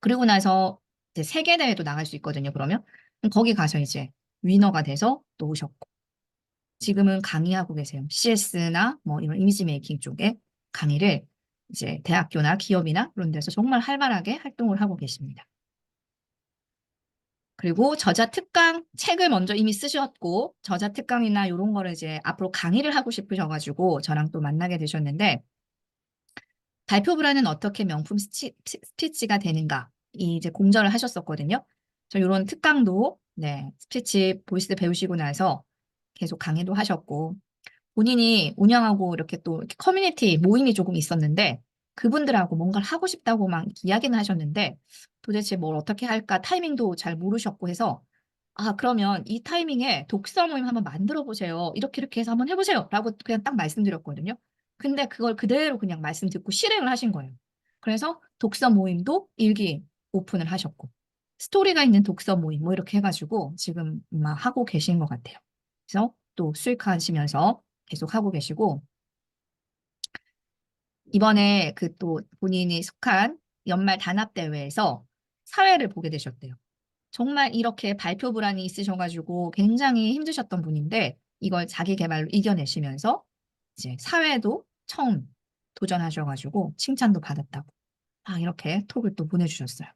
그리고 나서 이제 세계대회도 나갈 수 있거든요. 그러면 거기 가서 이제 위너가 돼서 또 오셨고 지금은 강의하고 계세요. CS나 뭐 이런 이미지 메이킹 쪽에 강의를 이제 대학교나 기업이나 그런 데서 정말 활발하게 활동을 하고 계십니다. 그리고 저자 특강 책을 먼저 이미 쓰셨고 저자 특강이나 이런 거를 이제 앞으로 강의를 하고 싶으셔가지고 저랑 또 만나게 되셨는데 발표부라는 어떻게 명품 스피치가 되는가 이제 공저를 하셨었거든요. 저 이런 특강도 네 스피치 보이스 배우시고 나서 계속 강의도 하셨고 본인이 운영하고 이렇게 또 이렇게 커뮤니티 모임이 조금 있었는데 그분들하고 뭔가를 하고 싶다고 막 이야기는 하셨는데 도대체 뭘 어떻게 할까 타이밍도 잘 모르셨고 해서 아 그러면 이 타이밍에 독서 모임 한번 만들어 보세요. 이렇게 해서 한번 해보세요. 라고 그냥 딱 말씀드렸거든요. 근데 그걸 그대로 그냥 말씀 듣고 실행을 하신 거예요. 그래서 독서 모임도 일기 오픈을 하셨고 스토리가 있는 독서 모임 뭐 이렇게 해가지고 지금 막 하고 계신 것 같아요. 그래서 또 수익하시면서 계속 하고 계시고 이번에 그 또 본인이 속한 연말 단합대회에서 사회를 보게 되셨대요. 정말 이렇게 발표 불안이 있으셔가지고 굉장히 힘드셨던 분인데 이걸 자기 개발로 이겨내시면서 이제 사회도 처음 도전하셔가지고 칭찬도 받았다고 이렇게 톡을 또 보내주셨어요.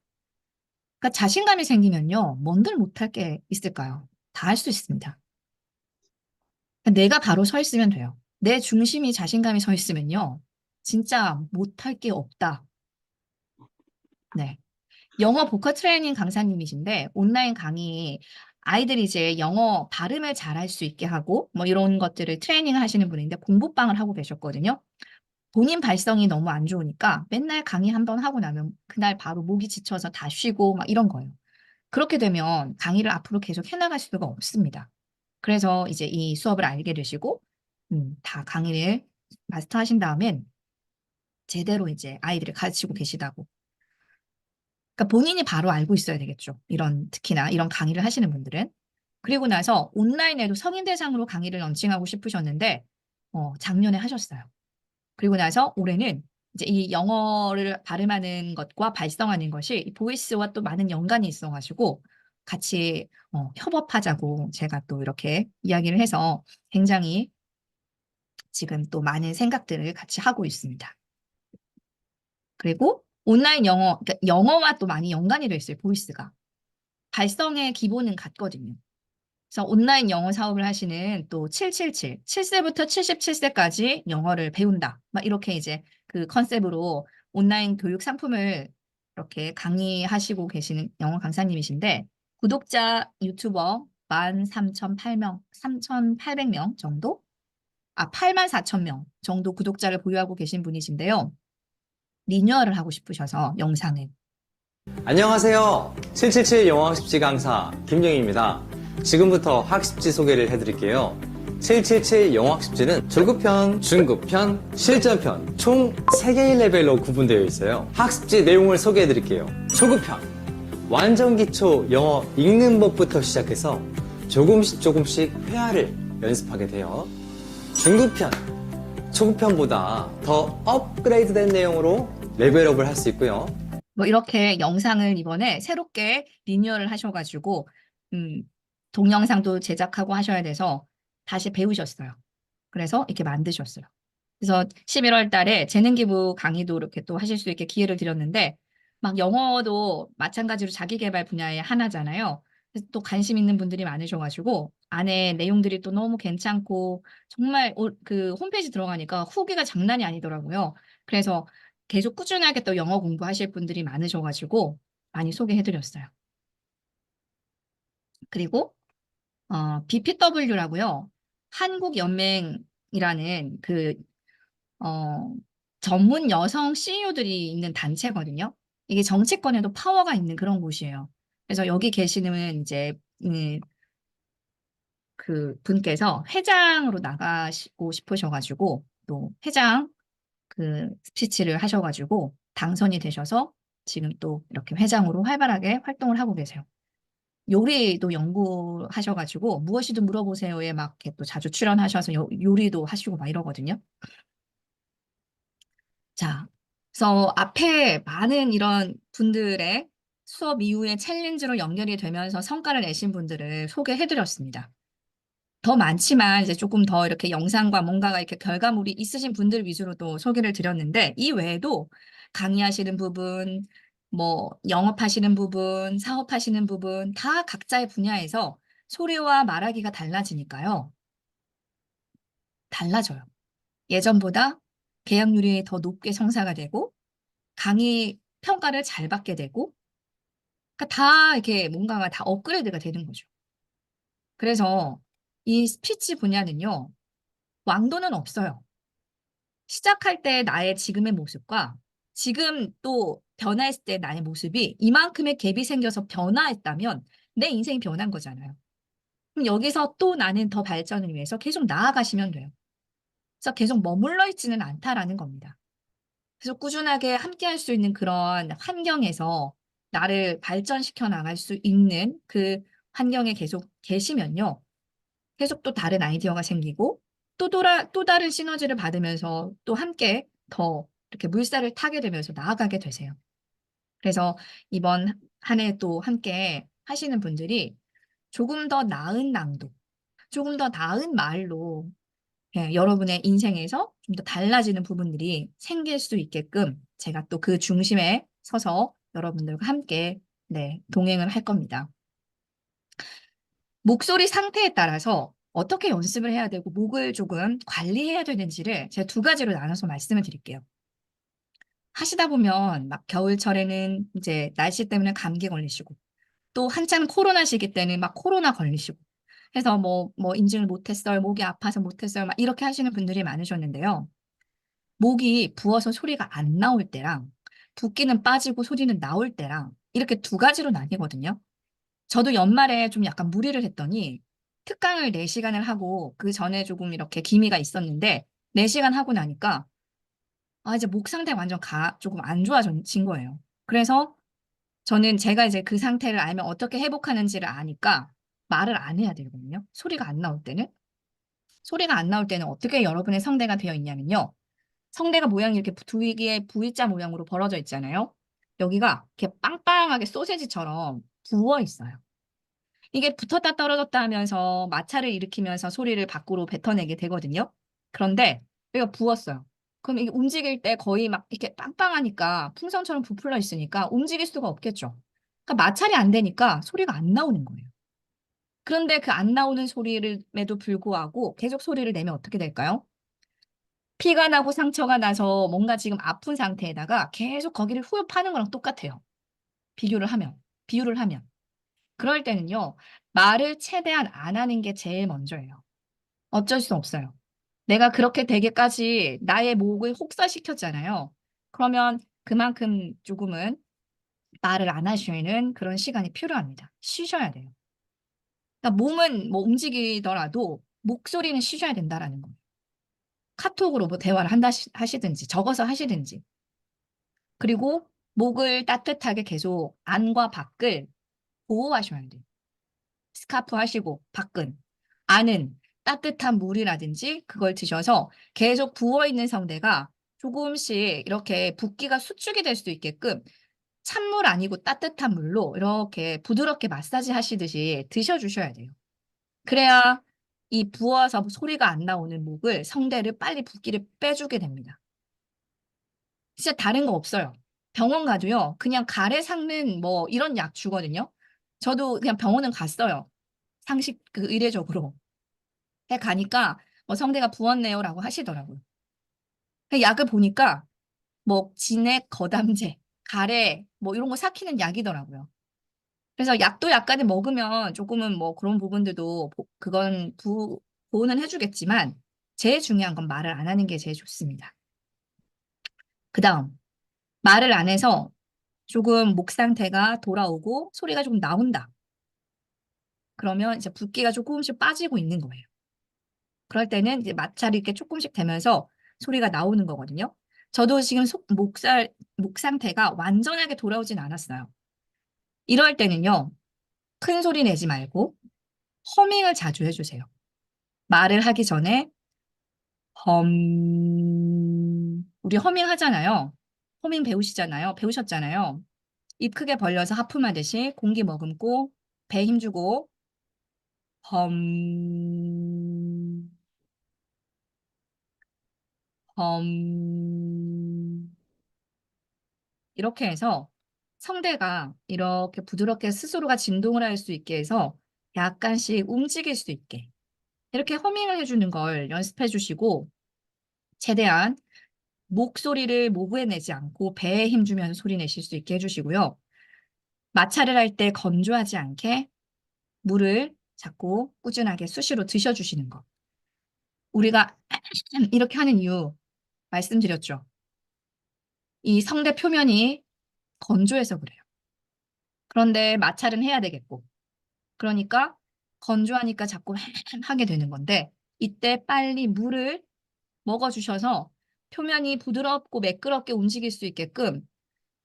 그러니까 자신감이 생기면요 뭔들 못할 게 있을까요? 다 할 수 있습니다. 내가 바로 서 있으면 돼요. 내 중심이 자신감이 서 있으면요. 진짜 못할 게 없다. 네. 영어 보컬 트레이닝 강사님이신데 온라인 강의 아이들이 이제 영어 발음을 잘할 수 있게 하고 뭐 이런 것들을 트레이닝을 하시는 분인데 공부방을 하고 계셨거든요. 본인 발성이 너무 안 좋으니까 맨날 강의 한번 하고 나면 그날 바로 목이 지쳐서 다 쉬고 막 이런 거예요. 그렇게 되면 강의를 앞으로 계속 해나갈 수가 없습니다. 그래서 이제 이 수업을 알게 되시고 다 강의를 마스터하신 다음엔 제대로 이제 아이들을 가르치고 계시다고. 그러니까 본인이 바로 알고 있어야 되겠죠. 특히나 이런 강의를 하시는 분들은. 그리고 나서 온라인에도 성인 대상으로 강의를 런칭하고 싶으셨는데 작년에 하셨어요. 그리고 나서 올해는 이제 이 영어를 발음하는 것과 발성하는 것이 이 보이스와 또 많은 연관이 있어가지고 같이 협업하자고 제가 또 이렇게 이야기를 해서 굉장히 지금 또 많은 생각들을 같이 하고 있습니다. 그리고 온라인 영어, 그러니까 영어와 또 많이 연관이 되어 있어요, 보이스가. 발성의 기본은 같거든요. 그래서 온라인 영어 사업을 하시는 또 777, 7세부터 77세까지 영어를 배운다. 막 이렇게 이제 그 컨셉으로 온라인 교육 상품을 이렇게 강의하시고 계시는 영어 강사님이신데 구독자 유튜버 13,800명 정도? 84,000명 정도 구독자를 보유하고 계신 분이신데요. 리뉴얼을 하고 싶으셔서 영상을. 안녕하세요. 777 영어학습지 강사 김영희입니다. 지금부터 학습지 소개를 해드릴게요. 777 영어학습지는 조급편, 중급편, 실전편 총 3개의 레벨로 구분되어 있어요. 학습지 내용을 소개해드릴게요. 조급편, 완전 기초 영어 읽는 법부터 시작해서 조금씩 회화를 연습하게 돼요. 중급편, 초급편보다 더 업그레이드된 내용으로 레벨업을 할 수 있고요. 뭐 이렇게 영상을 이번에 새롭게 리뉴얼을 하셔가지고 동영상도 제작하고 하셔야 돼서 다시 배우셨어요. 그래서 이렇게 만드셨어요. 그래서 11월 달에 재능기부 강의도 이렇게 또 하실 수 있게 기회를 드렸는데 막 영어도 마찬가지로 자기계발 분야의 하나잖아요. 그래서 또 관심 있는 분들이 많으셔가지고 안에 내용들이 또 너무 괜찮고 정말 그 홈페이지 들어가니까 후기가 장난이 아니더라고요. 그래서 계속 꾸준하게 또 영어 공부하실 분들이 많으셔가지고 많이 소개해드렸어요. 그리고 BPW라고요. 한국연맹이라는 그 전문 여성 CEO들이 있는 단체거든요. 이게 정치권에도 파워가 있는 그런 곳이에요. 그래서 여기 계시는 이제 그 분께서 회장으로 나가시고 싶으셔가지고 또 회장 그 스피치를 하셔가지고 당선이 되셔서 지금 또 이렇게 회장으로 활발하게 활동을 하고 계세요. 요리도 연구하셔가지고 무엇이든 물어보세요에 막 이렇게 또 자주 출연하셔서 요리도 하시고 막 이러거든요. 자, 그래서 앞에 많은 이런 분들의 수업 이후에 챌린지로 연결이 되면서 성과를 내신 분들을 소개해드렸습니다. 더 많지만 이제 조금 더 이렇게 영상과 뭔가가 이렇게 결과물이 있으신 분들 위주로 또 소개를 드렸는데 이 외에도 강의하시는 부분, 뭐 영업하시는 부분, 사업하시는 부분 다 각자의 분야에서 소리와 말하기가 달라지니까요. 달라져요. 예전보다 계약률이 더 높게 성사가 되고 강의 평가를 잘 받게 되고 그러니까 다 이렇게 뭔가가 다 업그레이드가 되는 거죠. 그래서 이 스피치 분야는요. 왕도는 없어요. 시작할 때 나의 지금의 모습과 지금 또 변화했을 때 나의 모습이 이만큼의 갭이 생겨서 변화했다면 내 인생이 변한 거잖아요. 그럼 여기서 또 나는 더 발전을 위해서 계속 나아가시면 돼요. 그래서 계속 머물러 있지는 않다라는 겁니다. 그래서 꾸준하게 함께 할 수 있는 그런 환경에서 나를 발전시켜 나갈 수 있는 그 환경에 계속 계시면요. 계속 또 다른 아이디어가 생기고 또 다른 시너지를 받으면서 또 함께 더 이렇게 물살을 타게 되면서 나아가게 되세요. 그래서 이번 한 해 또 함께 하시는 분들이 조금 더 나은 낭독, 조금 더 나은 말로 여러분의 인생에서 좀 더 달라지는 부분들이 생길 수 있게끔 제가 또 그 중심에 서서 여러분들과 함께 동행을 할 겁니다. 목소리 상태에 따라서 어떻게 연습을 해야 되고 목을 조금 관리해야 되는지를 제가 2가지로 나눠서 말씀을 드릴게요. 하시다 보면 막 겨울철에는 이제 날씨 때문에 감기 걸리시고 또 한창 코로나 시기 때는 막 코로나 걸리시고 해서 뭐 인증을 못했어요. 목이 아파서 못했어요. 막 이렇게 하시는 분들이 많으셨는데요. 목이 부어서 소리가 안 나올 때랑 붓기는 빠지고 소리는 나올 때랑 이렇게 2가지로 나뉘거든요. 저도 연말에 좀 약간 무리를 했더니 특강을 4시간을 하고 그 전에 조금 이렇게 기미가 있었는데 4시간 하고 나니까 이제 목 상태가 완전 조금 안 좋아진 거예요. 그래서 저는 제가 이제 그 상태를 알면 어떻게 회복하는지를 아니까 말을 안 해야 되거든요. 소리가 안 나올 때는. 소리가 안 나올 때는 어떻게 여러분의 성대가 되어 있냐면요. 성대가 모양이 이렇게 두 개의 V자 모양으로 벌어져 있잖아요. 여기가 이렇게 빵빵하게 소세지처럼 부어 있어요. 이게 붙었다 떨어졌다 하면서 마찰을 일으키면서 소리를 밖으로 뱉어내게 되거든요. 그런데 여기가 부었어요. 그럼 이게 움직일 때 거의 막 이렇게 빵빵하니까 풍선처럼 부풀러 있으니까 움직일 수가 없겠죠. 그러니까 마찰이 안 되니까 소리가 안 나오는 거예요. 그런데 그 안 나오는 소리를에도 불구하고 계속 소리를 내면 어떻게 될까요? 피가 나고 상처가 나서 뭔가 지금 아픈 상태에다가 계속 거기를 후벼 파는 거랑 똑같아요. 비유를 하면. 그럴 때는요, 말을 최대한 안 하는 게 제일 먼저예요. 어쩔 수 없어요. 내가 그렇게 되게까지 나의 목을 혹사시켰잖아요. 그러면 그만큼 조금은 말을 안 하시는 그런 시간이 필요합니다. 쉬셔야 돼요. 그러니까 몸은 뭐 움직이더라도 목소리는 쉬셔야 된다라는 거예요. 카톡으로 뭐 대화를 하시든지 적어서 하시든지. 그리고 목을 따뜻하게 계속 안과 밖을 보호하셔야 돼요. 스카프 하시고 밖은 안은 따뜻한 물이라든지 그걸 드셔서 계속 부어있는 성대가 조금씩 이렇게 붓기가 수축이 될 수 있게끔 찬물 아니고 따뜻한 물로 이렇게 부드럽게 마사지 하시듯이 드셔주셔야 돼요. 그래야 이 부어서 소리가 안 나오는 목을 성대를 빨리 붓기를 빼주게 됩니다. 진짜 다른 거 없어요. 병원 가도요. 그냥 가래 삭는 뭐 이런 약 주거든요. 저도 그냥 병원은 갔어요. 상식 그 의례적으로. 해 가니까 뭐 성대가 부었네요라고 하시더라고요. 그 약을 보니까 뭐 진액, 거담제, 가래 뭐 이런 거 삭히는 약이더라고요. 그래서 약도 약간은 먹으면 조금은 뭐 그런 부분들도 그건 보호는 해주겠지만 제일 중요한 건 말을 안 하는 게 제일 좋습니다. 그다음 말을 안 해서 조금 목 상태가 돌아오고 소리가 좀 나온다. 그러면 이제 붓기가 조금씩 빠지고 있는 거예요. 그럴 때는 이제 마찰이 이렇게 조금씩 되면서 소리가 나오는 거거든요. 저도 지금 목 상태가 완전하게 돌아오진 않았어요. 이럴 때는요, 큰 소리 내지 말고 허밍을 자주 해주세요. 말을 하기 전에 우리 허밍 하잖아요. 허밍 배우셨잖아요. 입 크게 벌려서 하품하듯이 공기 머금고 배 힘주고 험, 험 이렇게 해서 성대가 이렇게 부드럽게 스스로가 진동을 할 수 있게 해서 약간씩 움직일 수 있게 이렇게 허밍을 해주는 걸 연습해 주시고 최대한 목소리를 모구에 내지 않고 배에 힘주면서 소리 내실 수 있게 해주시고요. 마찰을 할 때 건조하지 않게 물을 자꾸 꾸준하게 수시로 드셔주시는 거. 우리가 이렇게 하는 이유 말씀드렸죠. 이 성대 표면이 건조해서 그래요. 그런데 마찰은 해야 되겠고. 그러니까 건조하니까 자꾸 하게 되는 건데 이때 빨리 물을 먹어주셔서 표면이 부드럽고 매끄럽게 움직일 수 있게끔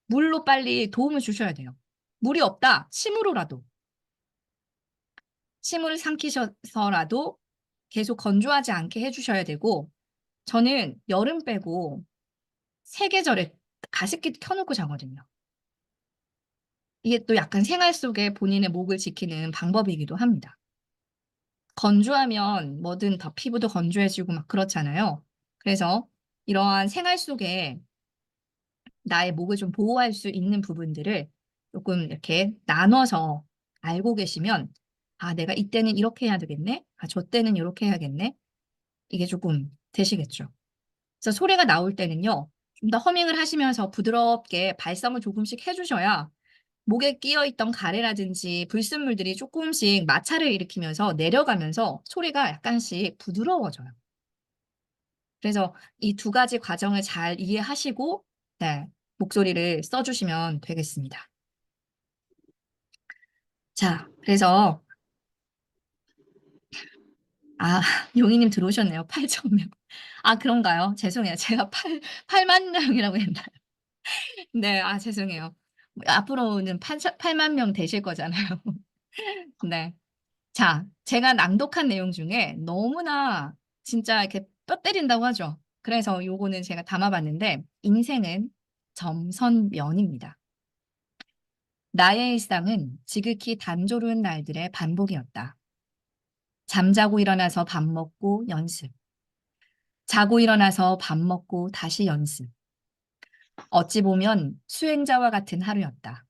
물로 빨리 도움을 주셔야 돼요. 물이 없다. 침으로라도. 침을 삼키셔서라도 계속 건조하지 않게 해주셔야 되고 저는 여름 빼고 세계절에 가습기 켜놓고 자거든요. 이게 또 약간 생활 속에 본인의 목을 지키는 방법이기도 합니다. 건조하면 뭐든 더 피부도 건조해지고 막 그렇잖아요. 그래서 이러한 생활 속에 나의 목을 좀 보호할 수 있는 부분들을 조금 이렇게 나눠서 알고 계시면 아, 내가 이때는 이렇게 해야 되겠네. 아, 저 때는 이렇게 해야겠네. 이게 조금 되시겠죠. 그래서 소리가 나올 때는요. 좀 더 허밍을 하시면서 부드럽게 발성을 조금씩 해주셔야 목에 끼어있던 가래라든지 불순물들이 조금씩 마찰을 일으키면서 내려가면서 소리가 약간씩 부드러워져요. 그래서 이 두 가지 과정을 잘 이해하시고 네, 목소리를 써주시면 되겠습니다. 자, 그래서 아, 용희님 들어오셨네요. 8,000명. 아, 그런가요? 죄송해요. 제가 8만 명이라고 했나요? 네, 아, 죄송해요. 앞으로는 8만 명 되실 거잖아요. 네. 자, 제가 낭독한 내용 중에 너무나 진짜 이렇게 뼈 때린다고 하죠. 그래서 요거는 제가 담아봤는데 인생은 점선면입니다. 나의 일상은 지극히 단조로운 날들의 반복이었다. 잠자고 일어나서 밥 먹고 연습. 자고 일어나서 밥 먹고 다시 연습. 어찌 보면 수행자와 같은 하루였다.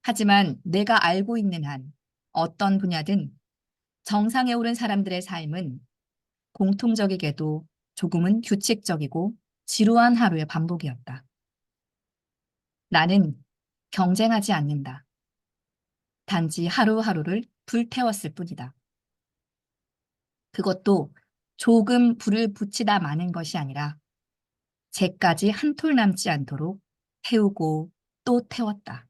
하지만 내가 알고 있는 한 어떤 분야든 정상에 오른 사람들의 삶은 공통적이게도 조금은 규칙적이고 지루한 하루의 반복이었다. 나는 경쟁하지 않는다. 단지 하루하루를 불태웠을 뿐이다. 그것도 조금 불을 붙이다 마는 것이 아니라 재까지 한 톨 남지 않도록 태우고 또 태웠다.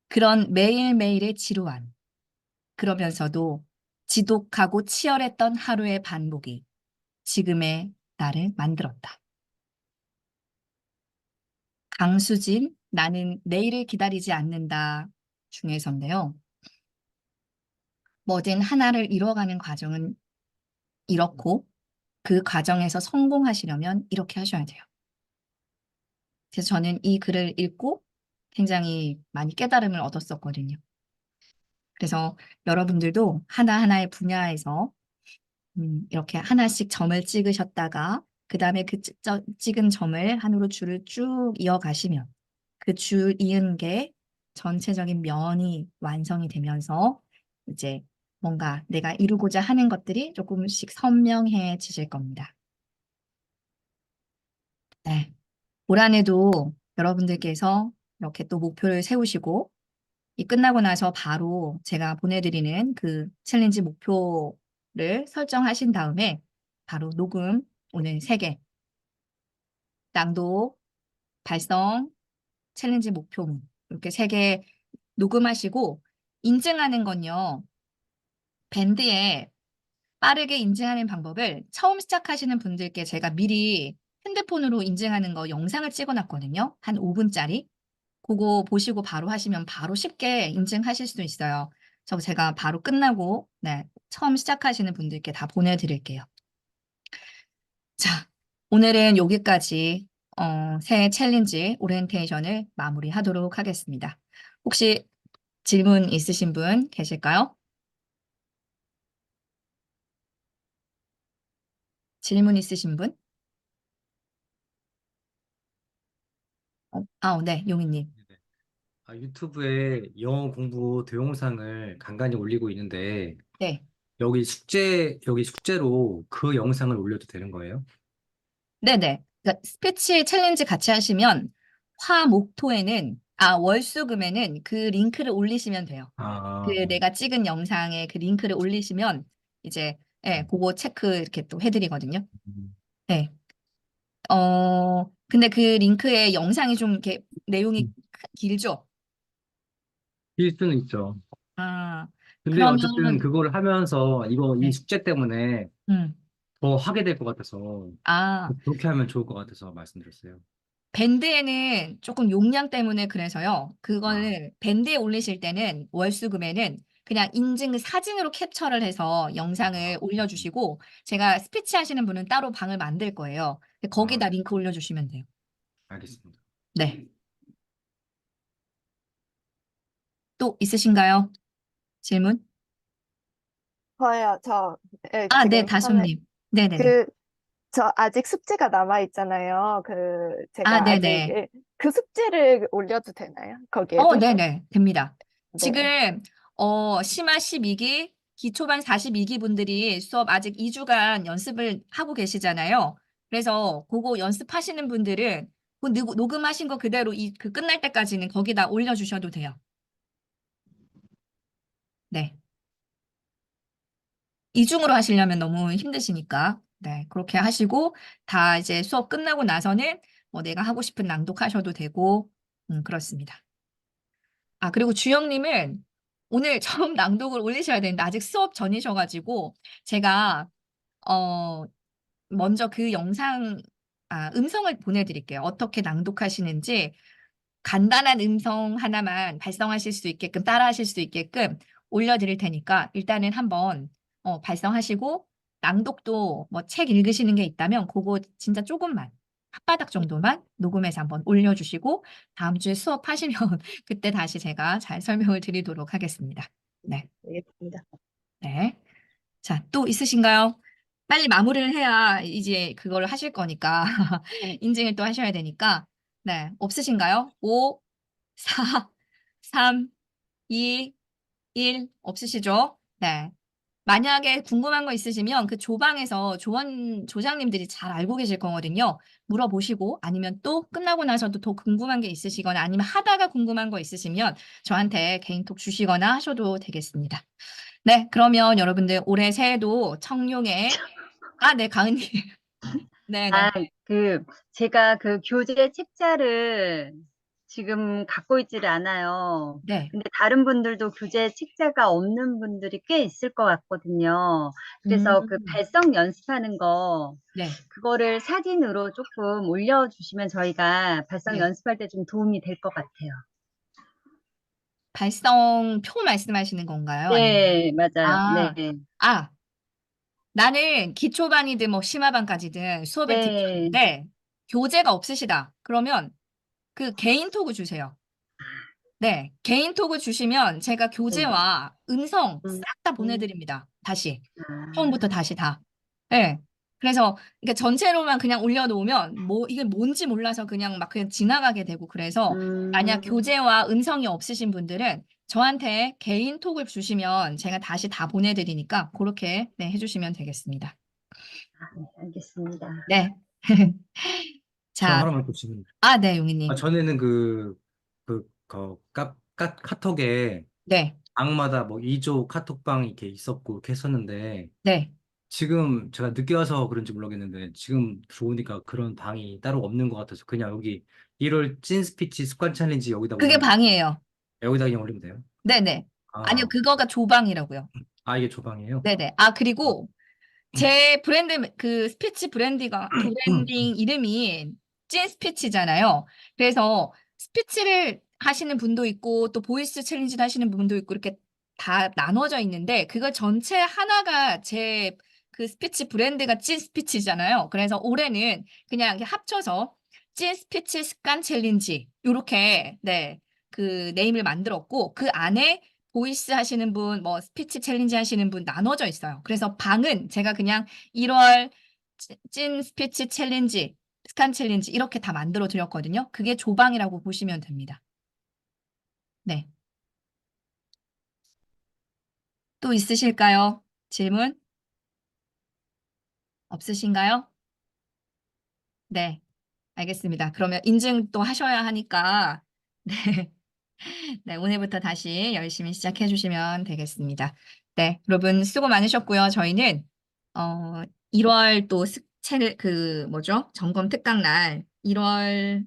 그런 매일매일의 지루한, 그러면서도 지독하고 치열했던 하루의 반복이 지금의 나를 만들었다. 강수진, 나는 내일을 기다리지 않는다 중에서인데요. 뭐든 하나를 이뤄가는 과정은 이렇고 그 과정에서 성공하시려면 이렇게 하셔야 돼요. 그래서 저는 이 글을 읽고 굉장히 많이 깨달음을 얻었었거든요. 그래서 여러분들도 하나하나의 분야에서 이렇게 하나씩 점을 찍으셨다가 그 다음에 그 찍은 점을 한으로 줄을 쭉 이어가시면 그 줄 이은 게 전체적인 면이 완성이 되면서 이제 뭔가 내가 이루고자 하는 것들이 조금씩 선명해지실 겁니다. 네. 올 한해도 여러분들께서 이렇게 또 목표를 세우시고 이 끝나고 나서 바로 제가 보내드리는 그 챌린지 목표를 설정하신 다음에 바로 녹음 오늘 3개 낭독, 발성, 챌린지 목표문 이렇게 3개 녹음하시고 인증하는 건요. 밴드에 빠르게 인증하는 방법을 처음 시작하시는 분들께 제가 미리 핸드폰으로 인증하는 거 영상을 찍어놨거든요. 한 5분짜리. 그거 보시고 바로 하시면 바로 쉽게 인증하실 수 있어요. 그래서 제가 바로 끝나고 처음 시작하시는 분들께 다 보내드릴게요. 자, 오늘은 여기까지 새 챌린지 오리엔테이션을 마무리하도록 하겠습니다. 혹시 질문 있으신 분 계실까요? 질문 있으신 분? 네, 용희님. 네네. 유튜브에 영어 공부 동영상을 간간히 올리고 있는데, 네. 여기 숙제로 그 영상을 올려도 되는 거예요? 네네. 그러니까 스피치 챌린지 같이 하시면 화목토에는 월수금에는 그 링크를 올리시면 돼요. 그 내가 찍은 영상에 그 링크를 올리시면 이제 그거 체크 이렇게 또 해드리거든요. 네. 근데 그 링크에 영상이 좀 이렇게 내용이 길죠? 일 수는 있죠. 근데 그러면 어쨌든 그걸 하면서 이 네. 숙제 때문에 음. 더 하게 될 것 같아서, 그렇게 하면 좋을 것 같아서 말씀드렸어요. 밴드에는 조금 용량 때문에 그래서요. 그거는 밴드에 올리실 때는 월수금에는 그냥 인증 사진으로 캡처를 해서 영상을 올려주시고 제가 스피치 하시는 분은 따로 방을 만들 거예요. 거기다 링크 올려주시면 돼요. 알겠습니다. 네. 또 있으신가요? 질문? 저요, 네, 지금 다솜님. 네네네. 저 아직 숙제가 남아 있잖아요. 제가 아직 네네. 그 숙제를 올려도 되나요? 거기에도? 네네. 됩니다. 네. 지금, 심화 12기, 기초반 42기 분들이 수업 아직 2주간 연습을 하고 계시잖아요. 그래서 그거 연습하시는 분들은 그 녹음하신 거 그대로 그 끝날 때까지는 거기다 올려주셔도 돼요. 네. 이중으로 하시려면 너무 힘드시니까. 네. 그렇게 하시고, 다 이제 수업 끝나고 나서는 뭐 내가 하고 싶은 낭독하셔도 되고, 그렇습니다. 그리고 주영님은 오늘 처음 낭독을 올리셔야 되는데 아직 수업 전이셔가지고 제가 먼저 그 영상 음성을 보내드릴게요. 어떻게 낭독하시는지 간단한 음성 하나만 발성하실 수 있게끔 따라하실 수 있게끔 올려드릴 테니까 일단은 한번 발성하시고 낭독도 뭐 책 읽으시는 게 있다면 그거 진짜 조금만 혓바닥 정도만 녹음해서 한번 올려주시고 다음 주에 수업하시면 그때 다시 제가 잘 설명을 드리도록 하겠습니다. 네. 알겠습니다. 네. 자, 또 있으신가요? 빨리 마무리를 해야 이제 그걸 하실 거니까 인증을 또 하셔야 되니까. 네. 없으신가요? 5, 4, 3, 2, 1 없으시죠? 네. 만약에 궁금한 거 있으시면 그 조방에서 조장님들이 잘 알고 계실 거거든요. 물어보시고 아니면 또 끝나고 나서도 더 궁금한 게 있으시거나 아니면 하다가 궁금한 거 있으시면 저한테 개인톡 주시거나 하셔도 되겠습니다. 네, 그러면 여러분들 올해 새해도 청룡의 네, 가은님. 네, 네. 제가 그 교재 책자를 지금 갖고 있지를 않아요. 네. 근데 다른 분들도 교재 책자가 없는 분들이 꽤 있을 것 같거든요. 그래서 그 발성 연습하는 거, 네. 그거를 사진으로 조금 올려주시면 저희가 발성 네. 연습할 때 좀 도움이 될 것 같아요. 발성표 말씀하시는 건가요? 아니면 네, 맞아요. 아, 네. 나는 기초반이든 뭐 심화반까지든 수업을 네. 들었는데 교재가 없으시다. 그러면 그 개인톡을 주세요. 네, 개인톡을 주시면 제가 교재와 음성 싹 다 보내드립니다. 다시. 처음부터 다시 다. 네. 그래서 그러니까 전체로만 그냥 올려놓으면 뭐 이게 뭔지 몰라서 그냥 막 그냥 지나가게 되고 그래서 만약 교재와 음성이 없으신 분들은 저한테 개인톡을 주시면 제가 다시 다 보내드리니까 그렇게 네, 해주시면 되겠습니다. 네, 알겠습니다. 네. 저 자, 하나만 더 질문. 네, 용희님. 전에는 카톡에 네, 방마다 뭐 2조 카톡방이 이렇게 있었고 이렇게 했었는데 네. 지금 제가 늦게 와서 그런지 모르겠는데 지금 들어오니까 그런 방이 따로 없는 것 같아서 그냥 여기 1월 찐 스피치 습관 챌린지 여기다 그게 올리면 방이에요. 여기다 그냥 올리면 돼요? 네네. 아니요, 아, 그거가 조방이라고요. 이게 조방이에요? 네네. 그리고 제 브랜드, 그 스피치 브랜딩 이름이 찐 스피치잖아요. 그래서 스피치를 하시는 분도 있고, 또 보이스 챌린지를 하시는 분도 있고, 이렇게 다 나눠져 있는데, 그걸 전체 하나가 제 그 스피치 브랜드가 찐 스피치잖아요. 그래서 올해는 그냥 이렇게 합쳐서 찐 스피치 습관 챌린지, 요렇게, 네, 그 네임을 만들었고, 그 안에 보이스 하시는 분, 뭐 스피치 챌린지 하시는 분 나눠져 있어요. 그래서 방은 제가 그냥 1월 찐 스피치 챌린지, 스칸 챌린지 이렇게 다 만들어 드렸거든요. 그게 조방이라고 보시면 됩니다. 네. 또 있으실까요? 질문? 없으신가요? 네. 알겠습니다. 그러면 인증 또 하셔야 하니까 네. 네, 오늘부터 다시 열심히 시작해 주시면 되겠습니다. 네, 여러분 수고 많으셨고요. 저희는 1월 또 점검 특강 날 1월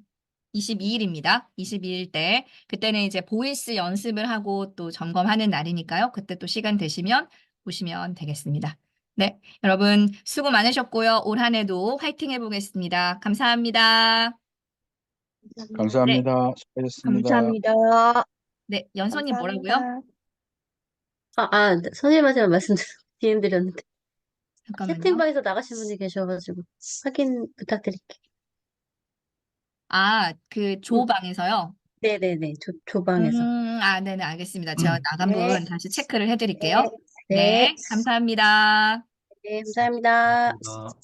22일입니다. 22일 때 그때는 이제 보이스 연습을 하고 또 점검하는 날이니까요. 그때 또 시간 되시면 보시면 되겠습니다. 네, 여러분 수고 많으셨고요. 올 한 해도 화이팅 해보겠습니다. 감사합니다. 네, 감사합니다. 수고하셨습니다. 감사합니다. 네, 연선님 뭐라고요? 감사합니다. 선생님한테만 말씀드렸는데 잠깐만요. 채팅방에서 나가신 분이 계셔가지고 확인 부탁드릴게요. 그 조방에서요? 네네네. 조방에서. 네네, 알겠습니다. 제가 나간 네. 분 다시 체크를 해드릴게요. 네. 네, 감사합니다. 네, 감사합니다. 감사합니다.